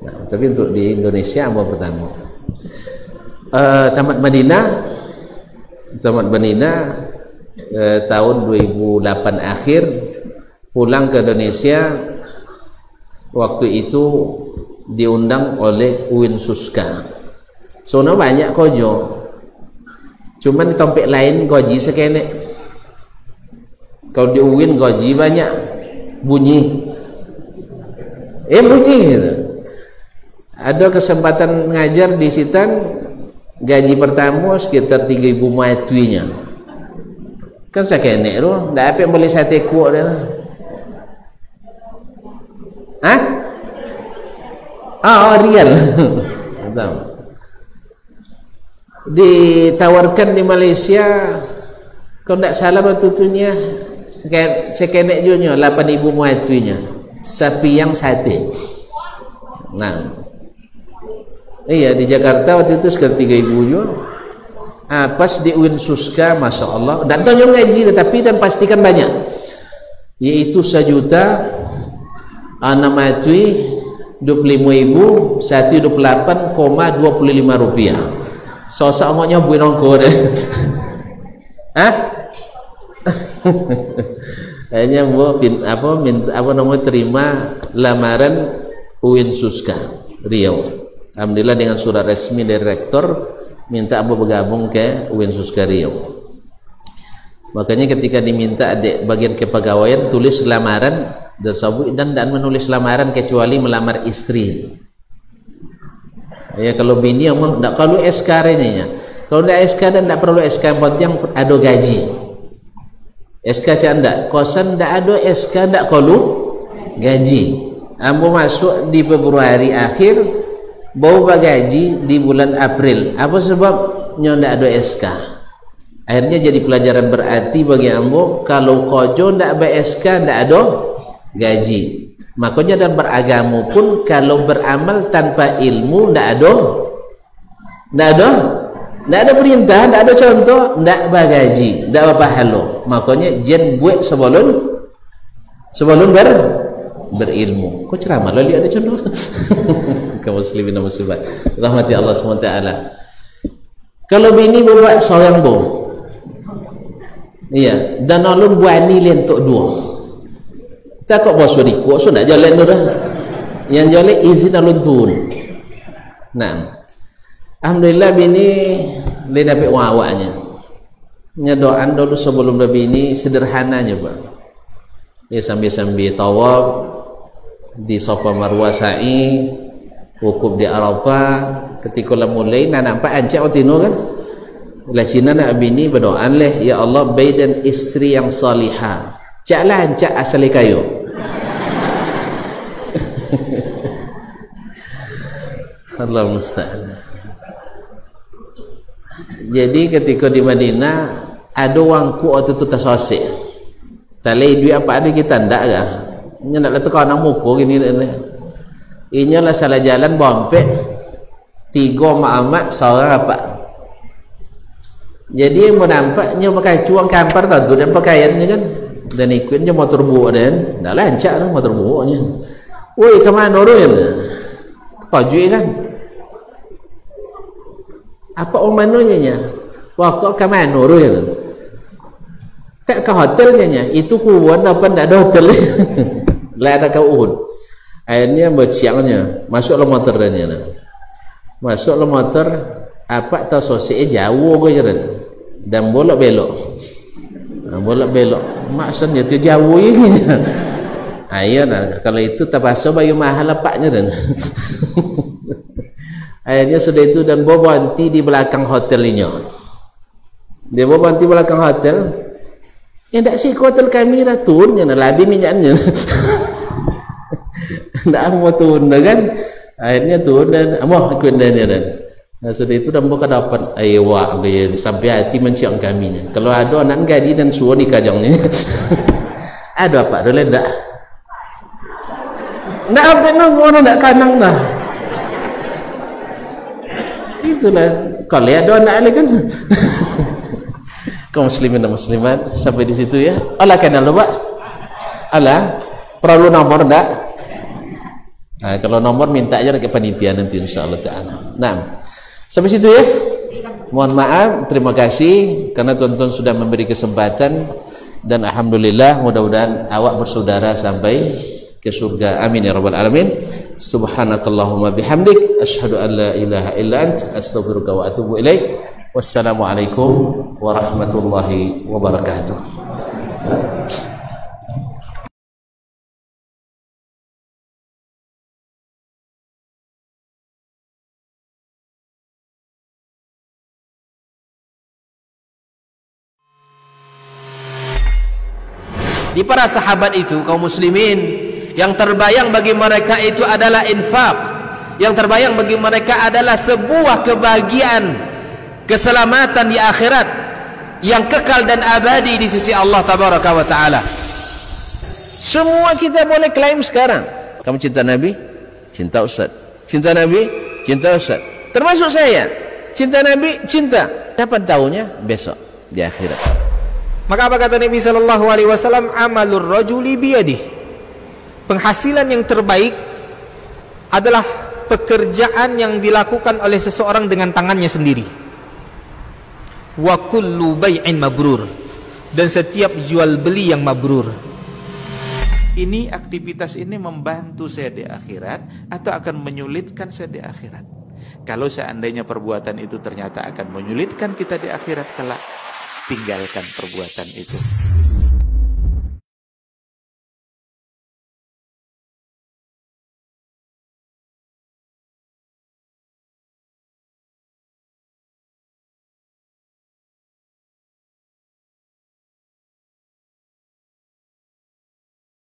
Speaker 4: Nah, tapi untuk di Indonesia ambo pertama. Tamat Madinah tahun 2008 akhir, pulang ke Indonesia. Waktu itu diundang oleh UIN Suska. Sono banyak kojo, cuman di tempat lain gaji sekenek. Kalau di UIN gaji banyak, bunyi gitu. Ada kesempatan ngajar di Sitan, gaji pertama sekitar 3.000 matuinya. Kan sekenek tu, ndak apa boleh sate kuat dia. Hah? Rial. Ditawarkan di Malaysia, kalau tidak salah waktu itunya sekenek juga 8.000 muatunya, sapi yang sate. Nah, iya di Jakarta waktu itu sekitar 3.000 juga. Pas di UIN Suska, masya Allah, dan tahu ngaji, tetapi dan pastikan banyak, yaitu 1.600.000 25.000 128,25 rupiah. Sosak omongnya buin ongko deh. Hanya apa namanya terima lamaran UIN Suska Riau. Alhamdulillah dengan surat resmi dari rektor minta Abu bergabung ke UIN Suska Riau. Makanya ketika diminta adik bagian kepegawaian tulis lamaran dan menulis lamaran kecuali melamar istri. Ya kalau bini yang tidak, kalau SK nya, kalau tidak SK dan tidak perlu SK, yang penting ada gaji. SK canda kosan tidak ada, SK tidak perlu gaji. Ambo masuk di Februari akhir, bawa gaji di bulan April. Apa sebabnya tidak ada SK? Akhirnya jadi pelajaran berarti bagi ambo, kalau kojo tidak ada SK tidak ada gaji. Makanya dalam beragama pun kalau beramal tanpa ilmu tidak ada perintah, tidak ada contoh, tidak bagaji, tidak pahala. Makanya jen buat sebelum berilmu. Kok ceramah lo lihat ada contoh? Kaum muslimin dan muslimat rahmati Allah SWT. Kalau bini bapak seorang bo, iya, dan alun buani lentok dua. Tak kok bos riku, sudah jalan tu dah. Yang jalan izin alun turun. Nah, alhamdulillah bini dia dapat awaknya. Nyadoan dulu sebelum dah bini sederhananya pak. Dia sambil tawaf di Safa Marwah sa'i, wukuf di Arafah. Ketika mulai nak nampak ancak otino kan. Lah Cina nak bini berdoa leh, ya Allah baidan istri yang salihah. Caklah ancak asali kayu. Allah musta'an. Jadi ketika di Madinah ada wangku waktu itu tasosik. Talai duit apa ada kita ndak kah? Nya nak letak anak muka gini ni. Inya lah salah jalan bompek 3 mak seorang apa. Jadi mau nampaknya pakai cuang kampar tu dan pakaiannya kan. Dan ikutnya motor buak dan ndak lancar motor buaknya. Woi kemana orang? Kau kan? Apa omanonya nya? Wah kok ke mana ya? Tak ke hotelnya nya. Itu kuwan apa ndak ada hotel? Lah ada ke Uhud. Akhirnya bersiangnya masuk le motor dan masuk le motor apa tahu sosial jauh ke jalan dan bolak-belok. Bolak-belok maksudnya tu jauh ini. Ayo nah, kalau itu terpaksa bayu mahal lapaknya dan. Akhirnya sudah itu dan bawa berhenti di belakang hotel ini. Dia bawa berhenti belakang hotel. Ya tak sih hotel kami dah turunnya, lebih minyaknya. Tak mau turun kan? Akhirnya turun dan mau ikut dan. Nah, sudah itu dan bukan dapat aywa sampai hati mencium kami. Kalau ada anak gadi dan suami di kajangnya. Ada apa? Ada ledak. Ndak apa orang ndak kanang dah. Itulah kalau ada anak kan. Kaum muslimin dan muslimat sampai di situ ya. Allah kenal lo Pak. Allah perlu nomor ndak? Nah, kalau nomor minta aja ke panitia nanti insyaallah taala. Nah, sampai situ ya. Mohon maaf, terima kasih karena tuan-tuan sudah memberi kesempatan dan alhamdulillah mudah-mudahan awak bersaudara sampai ke surga. Amin ya rabbal alamin. Subhanakallahumma bihamdik asyhadu an la ilaha illa ant astaghfiruka wa atubu ilaik. Wassalamualaikum warahmatullahi wabarakatuh.
Speaker 1: Di para sahabat itu kaum muslimin, yang terbayang bagi mereka itu adalah infak, yang terbayang bagi mereka adalah sebuah kebahagiaan, keselamatan di akhirat yang kekal dan abadi di sisi Allah tabaraka wa taala.
Speaker 4: Semua kita boleh klaim sekarang. Kamu cinta Nabi? Cinta Ustaz. Cinta Nabi? Cinta Ustaz. Termasuk saya. Cinta Nabi? Cinta. Dapat tahunya besok di akhirat.
Speaker 2: Maka apa kata Nabi sallallahu alaihi wasallam? Amalur rajuli biyadihi. Penghasilan yang terbaik adalah pekerjaan yang dilakukan oleh seseorang dengan tangannya sendiri. Wa kullu bai'in mabrur. Dan setiap jual beli yang mabrur.
Speaker 3: Ini aktivitas ini membantu saya di akhirat atau akan menyulitkan saya di akhirat. Kalau seandainya perbuatan itu ternyata akan menyulitkan kita di akhirat kelak, tinggalkan perbuatan itu.